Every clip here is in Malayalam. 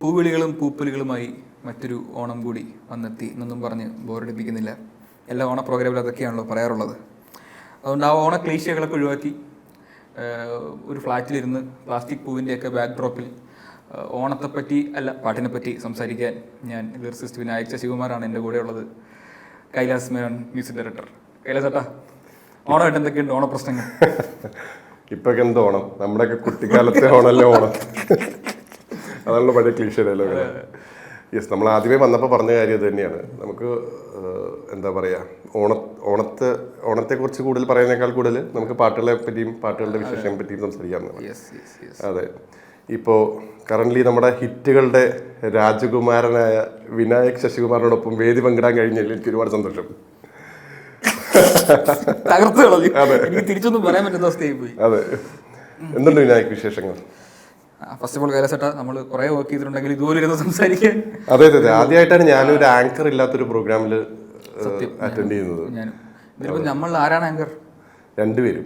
പൂവിളികളും പൂപ്പലുകളുമായി മറ്റൊരു ഓണം കൂടി വന്നെത്തി എന്നൊന്നും പറഞ്ഞ് ബോറടിപ്പിക്കുന്നില്ല. എല്ലാ ഓണ പ്രോഗ്രാമിലും അതൊക്കെയാണല്ലോ പറയാറുള്ളത്. അതുകൊണ്ട് ആ ഓണ ക്ലീശകളൊക്കെ ഒഴിവാക്കി ഒരു ഫ്ലാറ്റിലിരുന്ന് പ്ലാസ്റ്റിക് പൂവിൻ്റെയൊക്കെ ബാക്ക് ഡ്രോപ്പിൽ ഓണത്തെപ്പറ്റി അല്ല പാട്ടിനെപ്പറ്റി സംസാരിക്കാൻ ഞാൻ ലിറിസിസ്റ്റ് വിനായക് ശശികുമാറാണ് എൻ്റെ കൂടെ ഉള്ളത്. Kailas Menon, music director. കൈലാസ് ചേട്ടാ, ഓണമായിട്ട് എന്തൊക്കെയുണ്ട് ഓണപ്രശ്നങ്ങൾ? ഇപ്പൊക്കെ എന്ത് ഓണം, നമ്മുടെയൊക്കെ കുട്ടിക്കാലത്തെ ഓണല്ലേ ഓണം. അതാണല്ലോ പഴയ ക്ലീഷേ ഡയലോഗ്. യെസ്, നമ്മൾ ആദ്യമേ വന്നപ്പോൾ പറഞ്ഞ കാര്യം അത് തന്നെയാണ്. നമുക്ക് എന്താ പറയുക, ഓണത്തെക്കുറിച്ച് കൂടുതൽ പറയുന്നതിനേക്കാൾ കൂടുതൽ നമുക്ക് പാട്ടുകളെ പറ്റിയും പാട്ടുകളുടെ വിശേഷങ്ങളെ പറ്റിയും സംസാരിക്കാവുന്നതാണ്. അതെ, ഇപ്പോൾ കറൻ്റ്ലി നമ്മുടെ ഹിറ്റുകളുടെ രാജകുമാരനായ വിനായക് ശശികുമാറിനോടൊപ്പം വേദി പങ്കിടാൻ കഴിഞ്ഞതിൽ എനിക്ക് ഒരുപാട് സന്തോഷം. തിരിച്ചൊന്നും പറയാൻ പറ്റുന്ന അവസ്ഥയായി പോയി. അതെ, എന്തുണ്ട് വിനായക് വിശേഷങ്ങൾ? ഫസ്റ്റ് ഓഫ് ഓൾ കൈലാസേട്ടാ, നമ്മൾ കുറേ വർക്ക് ചെയ്തിട്ടുണ്ടെങ്കിൽ ഇതുപോലെ ഇരുന്ന് സംസാരിക്കാൻ. അതെ അതെ അതെ, ആദ്യമായിട്ടാണ് ഞാനൊരു ആങ്കർ ഇല്ലാത്തൊരു പ്രോഗ്രാമിൽ അറ്റൻഡ് ചെയ്യുന്നത്. ഇതിലിപ്പോൾ നമ്മൾ ആരാണ് ആങ്കർ? രണ്ടുപേരും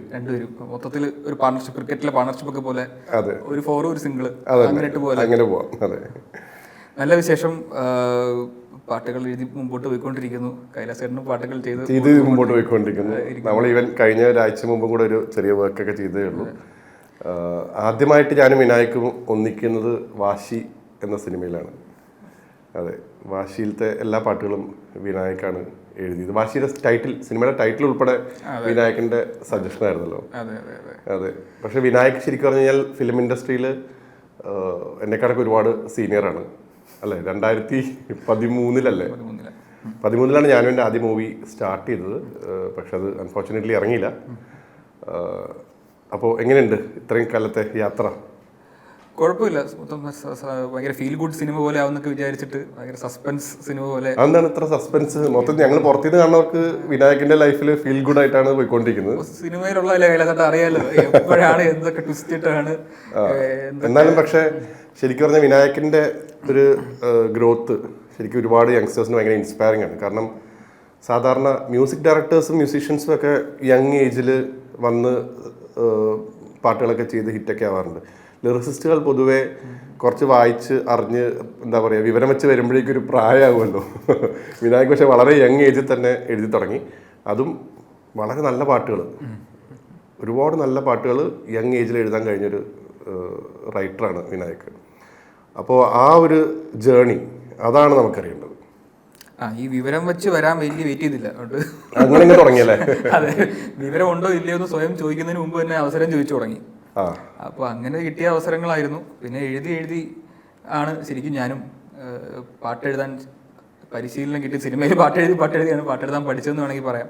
മൊത്തത്തിൽ ഒരു പാർട്ണർഷിപ്പ്, ക്രിക്കറ്റിലെ പാർട്ണർഷിപ്പ് ഒക്കെ പോലെ. അതെ, ഒരു ഫോറും ഒരു സിംഗിള്, അങ്ങനെ പോവാം. അതെ, നല്ല വിശേഷം. പാട്ടുകൾ എഴുതി മുമ്പോട്ട് പോയിക്കൊണ്ടിരിക്കുന്നു. കൈലാസേട്ടനും പാട്ടുകൾ ചെയ്ത് മുമ്പോട്ട് പോയിക്കൊണ്ടിരിക്കുന്നു. നമ്മൾ ഈവൻ കഴിഞ്ഞ ഒരാഴ്ച മുമ്പും കൂടെ ഒരു ചെറിയ വർക്കൊക്കെ ചെയ്തേ ഉള്ളൂ. ആദ്യമായിട്ട് ഞാനും വിനായക്കും ഒന്നിക്കുന്നത് വാശി എന്ന സിനിമയിലാണ്. അതെ, വാശിയിലത്തെ എല്ലാ പാട്ടുകളും വിനായക്കാണ് എഴുതിയത്. വാശിയുടെ സിനിമയുടെ ടൈറ്റിൽ ഉൾപ്പെടെ വിനായകന്റെ സജഷൻ ആയിരുന്നല്ലോ. അതെ, പക്ഷെ വിനായക് ശരിക്കും പറഞ്ഞു കഴിഞ്ഞാൽ ഫിലിം ഇൻഡസ്ട്രിയിൽ എന്നെക്കാളൊക്കെ ഒരുപാട് സീനിയറാണ് അല്ലേ. 2013 ഞാനും എൻ്റെ ആദ്യ മൂവി സ്റ്റാർട്ട് ചെയ്തത്. പക്ഷെ അത് അൺഫോർച്ചുനേറ്റ്ലി ഇറങ്ങിയില്ല. അപ്പോൾ എങ്ങനെയുണ്ട് ഇത്രയും കാലത്തെ യാത്ര? കുഴപ്പമില്ല, മൊത്തം ഭയങ്കര ഫീൽ ഗുഡ് സിനിമ പോലെ ആവുന്നൊക്കെ വിചാരിച്ചിട്ട് ഭയങ്കര സസ്പെൻസ് സിനിമ പോലെ. എന്താണ് ഇത്ര സസ്പെൻസ്? മൊത്തം ഞങ്ങൾ പുറത്തുനിന്ന് കാണുന്നവർക്ക് വിനായകന്റെ ലൈഫിൽ ഫീൽ ഗുഡ് ആയിട്ടാണ് പോയിക്കൊണ്ടിരിക്കുന്നത്. സിനിമയിലുള്ള അറിയാലോ എപ്പോഴാണ് എന്തൊക്കെ ട്വിസ്റ്റ് ഇട്ടാണ്. എന്നാലും പക്ഷെ ശരിക്കും പറഞ്ഞാൽ വിനായകന്റെ ഒരു ഗ്രോത്ത് ശരിക്കും ഒരുപാട് യങ്സ്റ്റേഴ്സിന് ഭയങ്കര ഇൻസ്പയറിംഗ് ആണ്. കാരണം സാധാരണ മ്യൂസിക് ഡയറക്ടേഴ്സും മ്യൂസീഷ്യൻസും ഒക്കെ യങ് ഏജിൽ വന്ന് പാട്ടുകളൊക്കെ ചെയ്ത് ഹിറ്റൊക്കെ ആവാറുണ്ട്. ലിറിസിസ്റ്റുകൾ പൊതുവെ കുറച്ച് വായിച്ച് അറിഞ്ഞ് എന്താ പറയുക, വിവരം വെച്ച് വരുമ്പോഴേക്കൊരു പ്രായമാകുമല്ലോ. വിനായക് പക്ഷേ വളരെ യങ് ഏജിൽ തന്നെ എഴുതി തുടങ്ങി. അതും വളരെ നല്ല പാട്ടുകൾ, ഒരുപാട് നല്ല പാട്ടുകൾ യങ് ഏജിൽ എഴുതാൻ കഴിഞ്ഞൊരു റൈറ്ററാണ് വിനായക്. അപ്പോൾ ആ ഒരു ജേണി അതാണ് നമുക്കറിയേണ്ടത്. ഈ വിവരം വെച്ച് വരാൻ വലിയ വെയിറ്റ് ചെയ്തില്ല. അങ്ങനെ തുടങ്ങിയല്ലേ? അതെ, വിവരം ഉണ്ടോ ഇല്ലയോ എന്ന് സ്വയം ചോദിക്കുന്നതിന് മുമ്പ് തന്നെ അവസരം ചോദിച്ചു തുടങ്ങി. അപ്പോൾ അങ്ങനെ കിട്ടിയ അവസരങ്ങളായിരുന്നു. പിന്നെ എഴുതി ആണ് ശരിക്കും ഞാനും പാട്ടെഴുതാൻ പരിശീലനം കിട്ടി. സിനിമയിൽ പാട്ടെഴുതിയാണ് പാട്ടെഴുതാൻ പഠിച്ചതെന്ന് വേണമെങ്കിൽ പറയാം.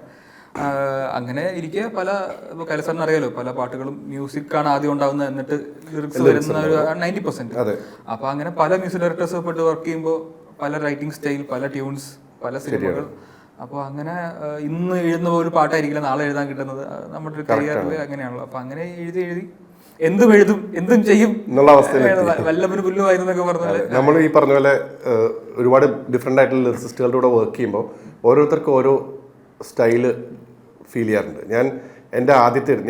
അങ്ങനെ ഇരിക്കുക ഇപ്പോൾ കൈലാസാറിന് അറിയാലോ, പല പാട്ടുകളും മ്യൂസിക്കാണ് ആദ്യം ഉണ്ടാകുന്നത്, എന്നിട്ട് ലിറിക്സ് വരുന്ന ഒരു 90%. അപ്പോൾ അങ്ങനെ പല മ്യൂസിക് ഡയറക്ടേഴ്സ് പെട്ട് വർക്ക് ചെയ്യുമ്പോൾ പല റൈറ്റിംഗ് സ്റ്റൈൽ, പല ട്യൂൺസ്, പല സിനിമകൾ. അപ്പോൾ അങ്ങനെ ഇന്ന് എഴുതുന്ന ഒരു പാട്ടായിരിക്കില്ല നാളെ എഴുതാൻ കിട്ടുന്നത്. നമ്മുടെ ഒരു കരിയറിൽ അങ്ങനെയാണല്ലോ. അപ്പോൾ അങ്ങനെ എഴുതി എന്തും എഴുതും എന്തും ചെയ്യും എന്നുള്ള അവസ്ഥയിൽ വല്ലഭന് പുല്ലുമായിരുന്നൊക്കെ പറഞ്ഞാൽ നമ്മൾ ഈ പറഞ്ഞ പോലെ ഒരുപാട് ഡിഫറെൻ്റ് ആയിട്ടുള്ള ലിറിസിസ്റ്റുകളുടെ കൂടെ വർക്ക് ചെയ്യുമ്പോൾ ഓരോരുത്തർക്കും ഓരോ സ്റ്റൈല് ഫീൽ ചെയ്യാറുണ്ട്.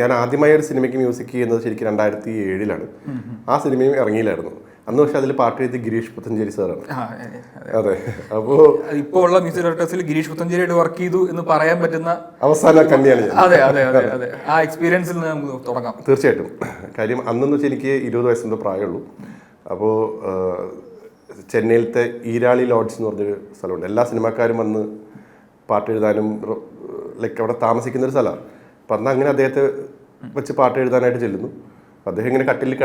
ഞാൻ ആദ്യമായി ഒരു സിനിമയ്ക്ക് മ്യൂസിക് ചെയ്യുന്നത് ശരിക്കും 2007 ആ സിനിമയും ഇറങ്ങിയില്ലായിരുന്നു അന്ന്. പക്ഷെ അതിൽ പാട്ട് എഴുതി ഗിരീഷ് പുത്തഞ്ചേരി സാറാണ്. അതെ, അപ്പോൾ ഇപ്പോൾ ഉള്ള മ്യൂസിക് ഡയറക്ടേഴ്സിൽ ഗിരീഷ് പുത്തഞ്ചേരിയുടെ വർക്ക് ചെയ്തു എന്ന് പറയാൻ പറ്റുന്ന അവസാന കണ്ണിയാണ്. അതെ, ആ എക്സ്പീരിയൻസിൽ നിന്ന് നമുക്ക് തുടങ്ങാം. തീർച്ചയായിട്ടും. കാര്യം അന്നെന്ന് വെച്ചാൽ എനിക്ക് 20 വയസ്സിൻ്റെ പ്രായമുള്ളൂ. അപ്പോൾ ചെന്നൈയിലത്തെ ഈരാളി ലോഡ്ജ് എന്ന് പറഞ്ഞൊരു സ്ഥലമുണ്ട്. എല്ലാ സിനിമാക്കാരും വന്ന് പാട്ട് എഴുതാനും ലൈക്ക് അവിടെ താമസിക്കുന്നൊരു സ്ഥലമാണ്. അപ്പം അന്ന് അങ്ങനെ അദ്ദേഹത്തെ വെച്ച് പാട്ട് എഴുതാനായിട്ട് ചെല്ലുന്നു. അദ്ദേഹം ഇങ്ങനെ കട്ടിലിൽ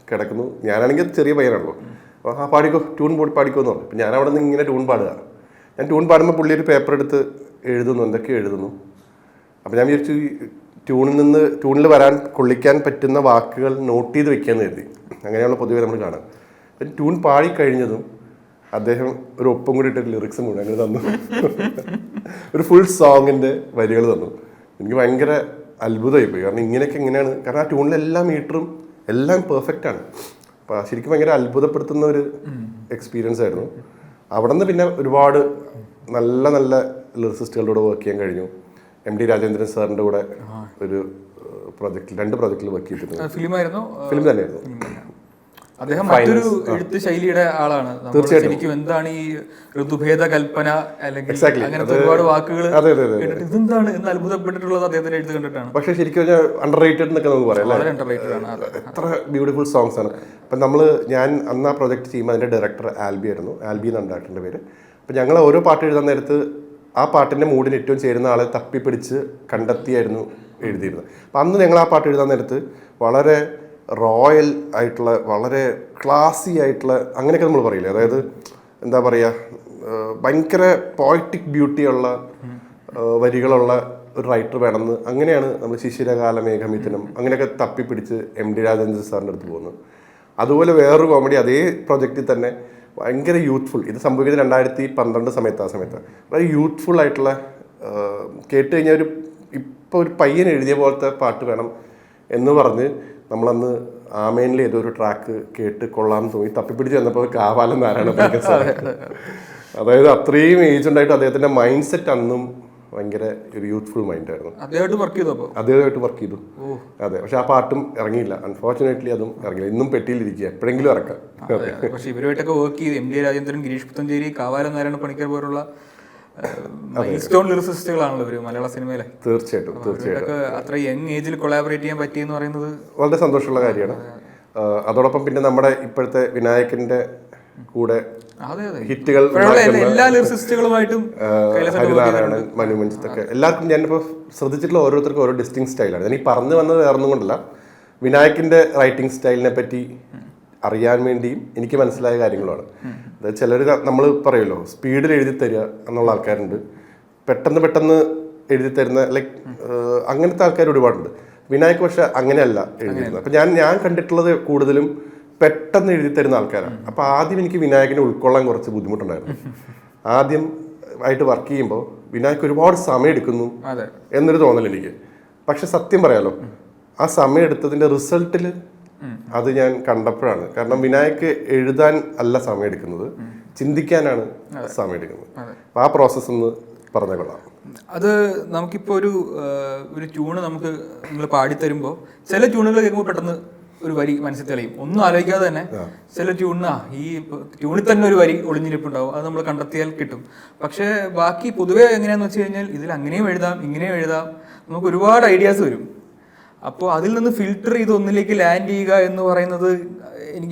കിടക്കുന്നു. ഞാനാണെങ്കിൽ ചെറിയ പയ്യനാണല്ലോ. അപ്പോൾ പാടിക്കോ, ട്യൂൺ പാടിക്കോ എന്ന് പറഞ്ഞു. അപ്പം ഞാൻ അവിടെ നിന്ന് ഇങ്ങനെ ട്യൂൺ പാടുക. ഞാൻ ട്യൂൺ പാടുമ്പോൾ പുള്ളി ഒരു പേപ്പർ എടുത്ത് എന്തൊക്കെയോ എഴുതുന്നു. അപ്പം ഞാൻ വിചാരിച്ചു ട്യൂണിൽ കൊള്ളിക്കാൻ പറ്റുന്ന വാക്കുകൾ നോട്ട് ചെയ്ത് വെക്കാമെന്ന് കരുതി. അങ്ങനെയാണ് പൊതുവേ നമ്മൾ കാണാം. അപ്പം ട്യൂൺ പാടിക്കഴിഞ്ഞതും അദ്ദേഹം ഒരു ഒപ്പം കൂടി ഇട്ടൊരു ലിറിക്സ് മുഴുവൻ അങ്ങനെ തന്നു. ഒരു ഫുൾ സോങ്ങിൻ്റെ വരികൾ തന്നു. എനിക്ക് ഭയങ്കര അത്ഭുതമായി പോയി. കാരണം എങ്ങനെയാണ്, കാരണം ആ ട്യൂണിലെല്ലാ മീറ്ററും എല്ലാം പെർഫെക്റ്റ് ആണ്. അപ്പോൾ ശരിക്കും ഭയങ്കര അത്ഭുതപ്പെടുത്തുന്ന ഒരു എക്സ്പീരിയൻസ് ആയിരുന്നു. അവിടെ നിന്ന് പിന്നെ ഒരുപാട് നല്ല നല്ല ലിറിസിസ്റ്റുകളുടെ വർക്ക് ചെയ്യാൻ കഴിഞ്ഞു. MD രാജേന്ദ്രൻ സാറിൻ്റെ കൂടെ ഒരു 2 പ്രോജക്റ്റിൽ വർക്ക് ചെയ്തിരുന്നു. ഫിലിം തന്നെയായിരുന്നു. അദ്ദേഹം മറ്റൊരു എഴുത്ത് ശൈലിയുടെ ആളാണ്. ശരിക്കും എന്താണ് ഈ ഋതുഭേദ കൽപ്പന അല്ലെങ്കിൽ അങ്ങനത്തെ ഒരുപാട് വാക്കുകൾ ഇതെന്താണ് എന്ന് അത്ഭുതപ്പെട്ടിട്ടുള്ളത് അദ്ദേഹത്തിന്റെ എഴുത്ത് കണ്ടിട്ടാണ്. പക്ഷേ ശരിക്കും അണ്ടർ റേറ്റഡ് എന്നൊക്കെ നമുക്ക് പറയാം. എത്ര ബ്യൂട്ടിഫുൾ സോങ്സ് ആണ്. അപ്പം ഞാൻ അന്ന് ആ പ്രൊജക്ട് ചെയ്യുമ്പോൾ അതിന്റെ ഡയറക്ടർ ആൽബി ആയിരുന്നു. ആൽബി എന്നാണ് ഡയറക്ടറിന്റെ പേര്. അപ്പം ഞങ്ങൾ ഓരോ പാട്ട് എഴുതാൻ നേരത്ത് ആ പാട്ടിന്റെ മൂഡിന് ഏറ്റവും ചേരുന്ന ആളെ തപ്പിപ്പിടിച്ച് കണ്ടെത്തിയായിരുന്നു എഴുതിയിരുന്നത്. അപ്പം അന്ന് ഞങ്ങൾ ആ പാട്ട് എഴുതാൻ നേരത്ത് വളരെ റോയൽ ആയിട്ടുള്ള, വളരെ ക്ലാസി ആയിട്ടുള്ള, അങ്ങനെയൊക്കെ നമ്മൾ പറയില്ലേ, അതായത് എന്താ പറയുക, ഭയങ്കര പോയറ്റിക് ബ്യൂട്ടിയുള്ള വരികളുള്ള ഒരു റൈറ്റർ വേണമെന്ന്, അങ്ങനെയാണ് നമ്മൾ ശിശിരകാല മേഘമിഥുനം അങ്ങനെയൊക്കെ തപ്പിപ്പിടിച്ച് എം ഡി രാജേന്ദ്ര സാറിൻ്റെ അടുത്ത് പോകുന്നത്. അതുപോലെ വേറൊരു കോമഡി അതേ പ്രൊജക്റ്റിൽ തന്നെ ഭയങ്കര യൂത്ത്ഫുൾ, ഇത് സംഭവിക്കുന്നത് 2012 സമയത്ത്, ആ സമയത്ത് വളരെ യൂത്ത്ഫുൾ ആയിട്ടുള്ള, കേട്ട് കഴിഞ്ഞാൽ ഇപ്പോൾ ഒരു പയ്യൻ എഴുതിയ പോലത്തെ പാട്ട് വേണം എന്ന് പറഞ്ഞ് നമ്മളന്ന് ആമേനിൽ ഏതോ ഒരു ട്രാക്ക് കേട്ട് കൊള്ളാമെന്ന് തോന്നി തപ്പിപ്പിടിച്ച് വന്നപ്പോൾ കാവാലം നാരായണ പണിക്കർ സാർ. അതായത് അത്രയും ഏജ് ഉണ്ടായിട്ട് അദ്ദേഹത്തിന്റെ മൈൻഡ് സെറ്റ് അന്നും ഭയങ്കര ഒരു യൂത്ത്ഫുൾ മൈൻഡ് ആയിരുന്നു. അദ്ദേഹമായിട്ട് വർക്ക് ചെയ്തു. അതെ, പക്ഷെ ആ പാട്ടും ഇറങ്ങിയില്ല. അൺഫോർച്ചുനേറ്റ്ലി അതും ഇറങ്ങിയില്ല. ഇന്നും പെട്ടിയിലിരിക്കുക, എപ്പോഴെങ്കിലും ഇറക്കാം. പക്ഷെ ഇവരുമായിട്ടൊക്കെ വർക്ക് ചെയ്ത് എം ഡി രാജേന്ദ്രൻ, ഗിരീഷ് പുത്തഞ്ചേരി, കാവാലം നാരായണ പണിക്കർ പോലുള്ള ലിറിസിസ്റ്റുകളാണല്ലോ ഇവര് മലയാള സിനിമയിലെ. തീർച്ചയായിട്ടും അത്ര യങ് ഏജിൽ കൊളാബറേറ്റ് ചെയ്യാൻ പറ്റിയെന്ന് പറയുന്നത് വളരെ സന്തോഷമുള്ള കാര്യമാണ്. അതോടൊപ്പം പിന്നെ നമ്മുടെ ഇപ്പോഴത്തെ വിനായകന്റെ കൂടെ ഹിറ്റുകൾ എല്ലാ ലിറിസിസ്റ്റുകളുമായിട്ടും ഹരിനാരായണൻ, മനു മഞ്ജിത്തൊക്കെ എല്ലാവർക്കും ഞാനിപ്പോൾ ശ്രദ്ധിച്ചിട്ടുള്ള ഓരോരുത്തർക്കും ഓരോ ഡിസ്റ്റിങ് സ്റ്റൈലാണ്. ഞാൻ ഈ പറഞ്ഞു വന്നത് വേറൊന്നും കൊണ്ടല്ല, വിനായകന്റെ റൈറ്റിംഗ് സ്റ്റൈലിനെ പറ്റി അറിയാൻ വേണ്ടിയും എനിക്ക് മനസ്സിലായ കാര്യങ്ങളാണ്. അതായത് ചിലർ നമ്മൾ പറയുമല്ലോ സ്പീഡിൽ എഴുതി തരിക എന്നുള്ള ആൾക്കാരുണ്ട്, പെട്ടെന്ന് എഴുതി തരുന്ന ലൈക്ക് അങ്ങനത്തെ ആൾക്കാർ ഒരുപാടുണ്ട്. വിനായക് പക്ഷെ അങ്ങനെയല്ല എഴുതിയിരുന്നത്. അപ്പം ഞാൻ കണ്ടിട്ടുള്ളത് കൂടുതലും പെട്ടെന്ന് എഴുതി തരുന്ന ആൾക്കാരാണ്. അപ്പം ആദ്യം എനിക്ക് വിനായകനെ ഉൾക്കൊള്ളാൻ കുറച്ച് ബുദ്ധിമുട്ടുണ്ടായിരുന്നു. ആദ്യം ആയിട്ട് വർക്ക് ചെയ്യുമ്പോൾ വിനായക് ഒരുപാട് സമയം എടുക്കുന്നു എന്നൊരു തോന്നൽ എനിക്ക്. പക്ഷെ സത്യം പറയാലോ, ആ സമയം എടുത്തതിൻ്റെ റിസൾട്ടിൽ അത് ഞാൻ കണ്ടപ്പോഴാണ്. കാരണം വിനായക് എഴുതാൻ അല്ല സമയം എടുക്കുന്നത്, ചിന്തിക്കാനാണ് സമയം എടുക്കുന്നത്. അപ്പം ആ പ്രോസസ്സ് ഒന്ന് പറഞ്ഞ കൊള്ളാം. അത് നമുക്കിപ്പോൾ ഒരു ട്യൂണ് നമുക്ക് നിങ്ങൾ പാടിത്തരുമ്പോൾ ചില ട്യൂണുകൾ കേൾക്കുമ്പോൾ പെട്ടെന്ന് ഒരു വരി മനസ്സിൽ തെളിയും, ഒന്നും ആലോചിക്കാതെ തന്നെ. ചില ഈ ട്യൂണിൽ തന്നെ ഒരു വരി ഒളിഞ്ഞിരിപ്പുണ്ടാവും, അത് നമ്മൾ കണ്ടെത്തിയാൽ കിട്ടും. പക്ഷേ ബാക്കി പൊതുവേ എങ്ങനെയാന്ന് വെച്ച് കഴിഞ്ഞാൽ ഇതിൽ അങ്ങനെയും എഴുതാം ഇങ്ങനെയും എഴുതാം, നമുക്ക് ഒരുപാട് ഐഡിയാസ് വരും. അപ്പോൾ അതിൽ നിന്ന് ഫിൽട്ടർ ചെയ്ത് ഒന്നിലേക്ക് ലാൻഡ് ചെയ്യുക എന്ന് പറയുന്നത്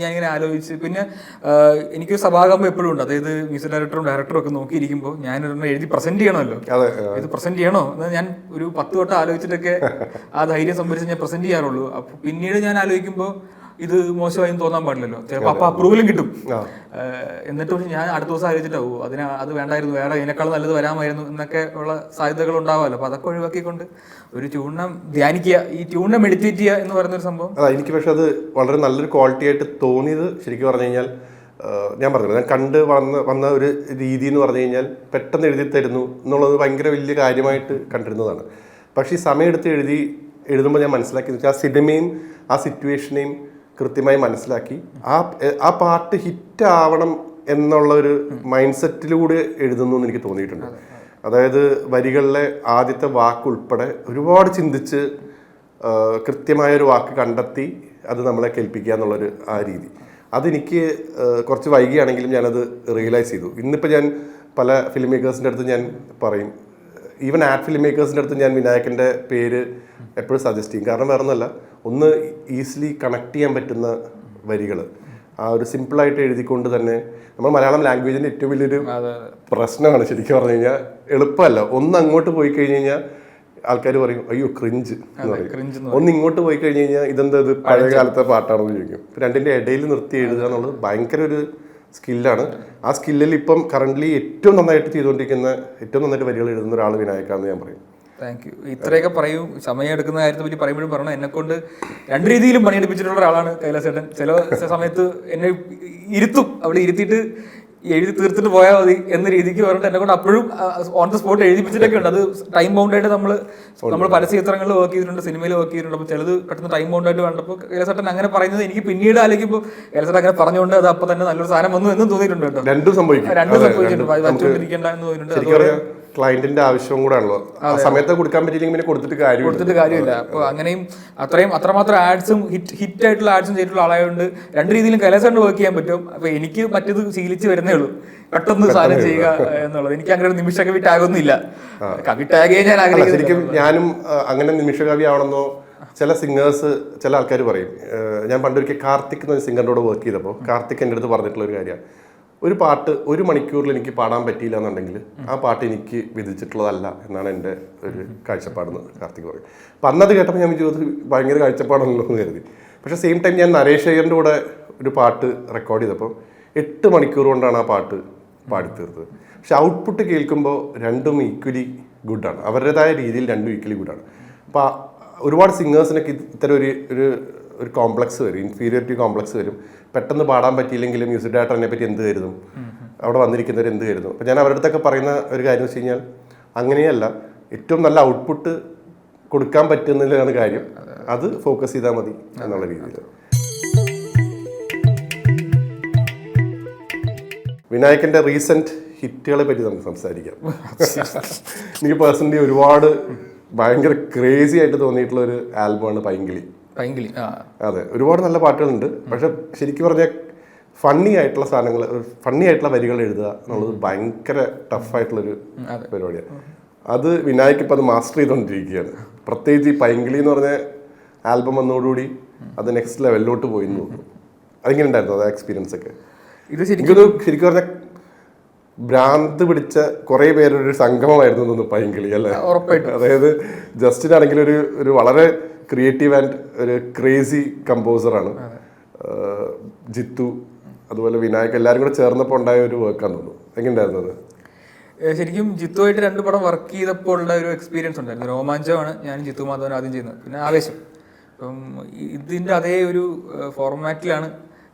ഞാനിങ്ങനെ ആലോചിച്ച്, പിന്നെ എനിക്കൊരു സഭാകമ്പം എപ്പോഴും ഉണ്ട്. അതായത് മ്യൂസിക് ഡയറക്ടറും ഒക്കെ നോക്കിയിരിക്കുമ്പോൾ ഞാനൊരെണ്ണം എഴുതി പ്രസന്റ് ചെയ്യണമല്ലോ, ഇത് പ്രസന്റ് ചെയ്യണോ എന്ന് ഞാൻ ഒരു 10 വട്ടം ആലോചിച്ചിട്ടൊക്കെ ആ ധൈര്യം സംഭരിച്ച് ഞാൻ പ്രസന്റ് ചെയ്യാറുള്ളൂ. അപ്പോൾ പിന്നീട് ഞാൻ ആലോചിക്കുമ്പോൾ ഇത് മോശമായും തോന്നാൻ പാടില്ലല്ലോ, ചിലപ്പോൾ അപ്പോൾ അപ്രൂവലും കിട്ടും. എന്നിട്ട് പക്ഷെ ഞാൻ അടുത്ത ദിവസം ആലോചിച്ചിട്ടാവും അത് വേണ്ടായിരുന്നു, വേറെ ഇതിനേക്കാൾ നല്ലത് വരാമായിരുന്നു എന്നൊക്കെ ഉള്ള സാധ്യതകൾ ഉണ്ടാവാമല്ലോ. അപ്പോൾ അതൊക്കെ ഒഴിവാക്കിക്കൊണ്ട് ഒരു ട്യൂണിനെ ധ്യാനിക്കുക, ഈ ട്യൂണിനെ മെഡിറ്റേറ്റ് ചെയ്യുക എന്ന് പറയുന്നൊരു സംഭവം. എനിക്ക് പക്ഷെ അത് വളരെ നല്ലൊരു ക്വാളിറ്റി ആയിട്ട് തോന്നിയത് ശരിക്കും പറഞ്ഞു കഴിഞ്ഞാൽ, ഞാൻ പറഞ്ഞത് ഞാൻ കണ്ട് വന്ന ഒരു രീതി എന്ന് പറഞ്ഞു കഴിഞ്ഞാൽ പെട്ടെന്ന് എഴുതി തരുന്നു എന്നുള്ളത് ഭയങ്കര വലിയ കാര്യമായിട്ട് കണ്ടിരുന്നതാണ്. പക്ഷേ ഈ സമയമെടുത്ത് എഴുതുമ്പോൾ ഞാൻ മനസ്സിലാക്കിയെന്ന് വെച്ചാൽ ആ സിനിമയും ആ സിറ്റുവേഷനെയും കൃത്യമായി മനസ്സിലാക്കി ആ പാട്ട് ഹിറ്റ് ആവണം എന്നുള്ള ഒരു മൈൻഡ് സെറ്റിലൂടെ എഴുതുന്നു എന്ന് എനിക്ക് തോന്നിയിട്ടുണ്ട്. അതായത് വരികളിലെ ആദ്യത്തെ വാക്കുൾപ്പെടെ ഒരുപാട് ചിന്തിച്ച് കൃത്യമായൊരു വാക്ക് കണ്ടെത്തി അത് നമ്മളെ കേൾപ്പിക്കുക എന്നുള്ളൊരു ആ രീതി, അതെനിക്ക് കുറച്ച് വൈകിയാണെങ്കിലും ഞാനത് റിയലൈസ് ചെയ്തു. ഇന്നിപ്പോൾ ഞാൻ പല ഫിലിം മേക്കേഴ്സിൻ്റെ അടുത്ത് ഞാൻ പറയും, ഈവൻ ആഡ് ഫിലിം മേക്കേഴ്സിൻ്റെ അടുത്ത് ഞാൻ വിനായകൻ്റെ പേര് എപ്പോഴും സജസ്റ്റ് ചെയ്യും. കാരണം വേറെ ഒന്നുമല്ല, ഒന്ന് ഈസിലി കണക്ട് ചെയ്യാൻ പറ്റുന്ന വരികൾ, ആ ഒരു സിമ്പിളായിട്ട് എഴുതിക്കൊണ്ട് തന്നെ. നമ്മൾ മലയാളം ലാംഗ്വേജിൻ്റെ ഏറ്റവും വലിയൊരു പ്രശ്നമാണ് ശരിക്കും പറഞ്ഞു കഴിഞ്ഞാൽ, എളുപ്പമല്ല. ഒന്ന് അങ്ങോട്ട് പോയി കഴിഞ്ഞ് കഴിഞ്ഞാൽ ആൾക്കാർ പറയും അയ്യോ ക്രിഞ്ച് എന്ന് പറയും, ഒന്ന് ഇങ്ങോട്ട് പോയി കഴിഞ്ഞ് കഴിഞ്ഞാൽ ഇതെന്താ ഇത് പഴയ കാലത്തെ പാട്ടാണെന്ന് ചോദിക്കും. രണ്ടിൻ്റെ ഇടയിൽ നിർത്തി എഴുതുക എന്നുള്ളത് ഭയങ്കര ഒരു സ്കില്ലാണ്. ആ സ്കില്ലിൽ ഇപ്പം കറൻ്റ്ലി ഏറ്റവും നന്നായിട്ട് ചെയ്തുകൊണ്ടിരിക്കുന്ന, ഏറ്റവും നന്നായിട്ട് വരികൾ എഴുതുന്ന ഒരാൾ വിനായകാന്ന് ഞാൻ പറയും. Thank you. ഇത്രയൊക്കെ പറയും, സമയം എടുക്കുന്ന കാര്യത്തെ പറ്റി പറയുമ്പോഴും പറഞ്ഞു, എന്നെക്കൊണ്ട് 2 രീതിയിലും പണിയെടുപ്പിച്ചിട്ടുള്ള ഒരാളാണ് കൈലാസേട്ടൻ. ചില സമയത്ത് എന്നെ അവിടെ ഇരുത്തിയിട്ട് എഴുതി തീർത്തിട്ട് പോയാൽ മതി എന്ന രീതിക്ക് പറഞ്ഞിട്ട് എന്നെ കൊണ്ട് അപ്പോഴും ഓൺ ദ സ്പോട്ട് എഴുതിപ്പിച്ചിട്ടൊക്കെ ഉണ്ട്. അത് ടൈം ബൗണ്ടായിട്ട് നമ്മൾ പരസ്യചിത്രങ്ങളിൽ വർക്ക് ചെയ്തിട്ടുണ്ട്, സിനിമയിൽ വർക്ക് ചെയ്തിട്ടുണ്ട്. അപ്പോൾ ചിലത് പെട്ടെന്ന് ടൈം ബൗണ്ടായിട്ട് കണ്ടപ്പോൾ കൈലാസേട്ടൻ അങ്ങനെ പറയുന്നത് എനിക്ക് പിന്നീട് ആലോചിക്കുമ്പോൾ കൈലാസേട്ടൻ അങ്ങനെ പറഞ്ഞുകൊണ്ട് അത് അപ്പോൾ തന്നെ നല്ലൊരു സാധനം വന്നു എന്നും തോന്നിയിട്ടുണ്ട് കേട്ടോ. രണ്ടും സംഭവിച്ചിട്ടുണ്ട്, വച്ചുകൊണ്ടിരിക്കേണ്ട എന്ന് തോന്നിയിട്ടുണ്ട്. ക്ലയന്റിന്റെ ആവശ്യവും കൂടെ ആണല്ലോ. ആ സമയത്ത് കൊടുക്കാൻ പറ്റിയില്ലെങ്കിൽ പിന്നെ കൊടുത്തിട്ട് കാര്യമില്ല. അപ്പോൾ അങ്ങനെയും അത്രമാത്രം ആഡ്സും ഹിറ്റ് ആയിട്ടുള്ള ആഡ്സും ചെയ്തിട്ടുള്ള ആളായതുകൊണ്ട് രണ്ട് രീതിയിലും കൈലാസണ്ട് വർക്ക് ചെയ്യാൻ പറ്റും. അപ്പൊ എനിക്ക് മറ്റേത് ശീലിച്ച് വരുന്നേ ഉള്ളൂ, പെട്ടെന്ന് സാധനം ചെയ്യുക എന്നുള്ളത്. എനിക്ക് അങ്ങനെ ഒരു നിമിഷ കവി ടാഗൊന്നുമില്ല. കവി ടാഗേ ഞാൻ ആഗ്രഹിക്കുന്നു. ശരിക്കും ഞാനും അങ്ങനെ നിമിഷകവി ആവണമെന്നോ ചില സിംഗേഴ്സ്, ചില ആൾക്കാർ പറയും. ഞാൻ പണ്ടൊരിക്കൽ കാർത്തിക് എന്ന സിംഗറിനോട് വർക്ക് ചെയ്തപ്പോൾ കാർത്തിക് എൻ്റെ അടുത്ത് പറഞ്ഞിട്ടുള്ള ഒരു കാര്യമാണ്, ഒരു പാട്ട് 1 മണിക്കൂറിൽ എനിക്ക് പാടാൻ പറ്റിയില്ല എന്നുണ്ടെങ്കിൽ ആ പാട്ട് എനിക്ക് വിധിച്ചിട്ടുള്ളതല്ല എന്നാണ് എൻ്റെ ഒരു കാഴ്ചപ്പാടെന്ന് കാർത്തിക് പറയും. അപ്പം അന്നത് കേട്ടപ്പോൾ ഞാൻ ജീവിതത്തിൽ ഭയങ്കര കാഴ്ചപ്പാടാണല്ലോ എന്ന് കരുതി. പക്ഷേ സെയിം ടൈം ഞാൻ നരേഷ് അയ്യറിൻ്റെ കൂടെ ഒരു പാട്ട് റെക്കോർഡ് ചെയ്തപ്പോൾ 8 മണിക്കൂർ കൊണ്ടാണ് ആ പാട്ട് പാടിത്തീർത്തത്. പക്ഷെ ഔട്ട്പുട്ട് കേൾക്കുമ്പോൾ രണ്ടും ഈക്വലി ഗുഡാണ്, അവരുടേതായ രീതിയിൽ രണ്ടും ഈക്വലി ഗുഡാണ്. അപ്പോൾ ഒരുപാട് സിംഗേഴ്സിനൊക്കെ ഇത്തരം ഒരു കോംപ്ലക്സ് വരും, ഇൻഫീരിയോറിറ്റി കോംപ്ലക്സ് വരും. പെട്ടെന്ന് പാടാൻ പറ്റിയില്ലെങ്കിലും മ്യൂസിക് ഡയറക്ടറിനെ പറ്റി എന്ത് കരുതും, അവിടെ വന്നിരിക്കുന്നവർ എന്ത് കരുതും. അപ്പോൾ ഞാൻ അവരുടെ അടുത്തൊക്കെ പറയുന്ന ഒരു കാര്യം എന്ന് വെച്ച് കഴിഞ്ഞാൽ അങ്ങനെയല്ല, ഏറ്റവും നല്ല ഔട്ട്പുട്ട് കൊടുക്കാൻ പറ്റുന്നതിലാണ് കാര്യം, അത് ഫോക്കസ് ചെയ്താൽ മതി എന്നുള്ള രീതിയിൽ. വിനായകന്റെ റീസെന്റ് ഹിറ്റുകളെ പറ്റി നമുക്ക് സംസാരിക്കാം. എനിക്ക് പേഴ്സണലി ഒരുപാട് ഭയങ്കര ക്രേസി ആയിട്ട് തോന്നിയിട്ടുള്ള ഒരു ആൽബമാണ് പൈങ്കിളി. അതെ, ഒരുപാട് നല്ല പാട്ടുകളുണ്ട്. പക്ഷെ ശരിക്കും പറഞ്ഞാൽ ഫണ്ണി ആയിട്ടുള്ള സാധനങ്ങൾ, ഫണ്ണി ആയിട്ടുള്ള വരികൾ എഴുതുക എന്നുള്ളത് ഭയങ്കര ടഫായിട്ടുള്ളൊരു പരിപാടിയാണ്. അത് വിനായക് ഇപ്പം അത് മാസ്റ്റർ ചെയ്തുകൊണ്ടിരിക്കുകയാണ്. പ്രത്യേകിച്ച് ഈ പൈങ്കിളി എന്ന് പറഞ്ഞ ആൽബം വന്നതോടുകൂടി അത് നെക്സ്റ്റ് ലെവലിലോട്ട് പോയി എന്ന് തോന്നുന്നു. അതെങ്ങനെ ഉണ്ടായിരുന്നു അത് എക്സ്പീരിയൻസ് ഒക്കെ? എനിക്കൊരു ശരിക്കും പറഞ്ഞാൽ ഭ്രാന്ത് പിടിച്ച കുറെ പേരൊരു സംഗമമായിരുന്നു തോന്നുന്നു പൈങ്കിളി, അല്ലേ? അതായത് ജസ്റ്റിനാണെങ്കിൽ ഒരു വളരെ ക്രിയേറ്റീവ് ആൻഡ് ഒരു ക്രേസി കമ്പോസറാണ്. ജിത്തു അതുപോലെ വിനായക് എല്ലാവരും കൂടെ ചേർന്നപ്പോൾ ഉണ്ടായ ഒരു വർക്കാന്ന് തോന്നുന്നു. എങ്ങനെയുണ്ടായിരുന്നു അത്? ശരിക്കും ജിത്തുമായിട്ട് 2 പടം വർക്ക് ചെയ്തപ്പോൾ ഉള്ള ഒരു എക്സ്പീരിയൻസ് ഉണ്ടായിരുന്നു. രോമാഞ്ചമാണ് ഞാൻ ജിത്തു മാധവൻ ആദ്യം ചെയ്യുന്നത്, പിന്നെ ആവേശം. അപ്പം ഇതിൻ്റെ അതേ ഒരു ഫോർമാറ്റിലാണ്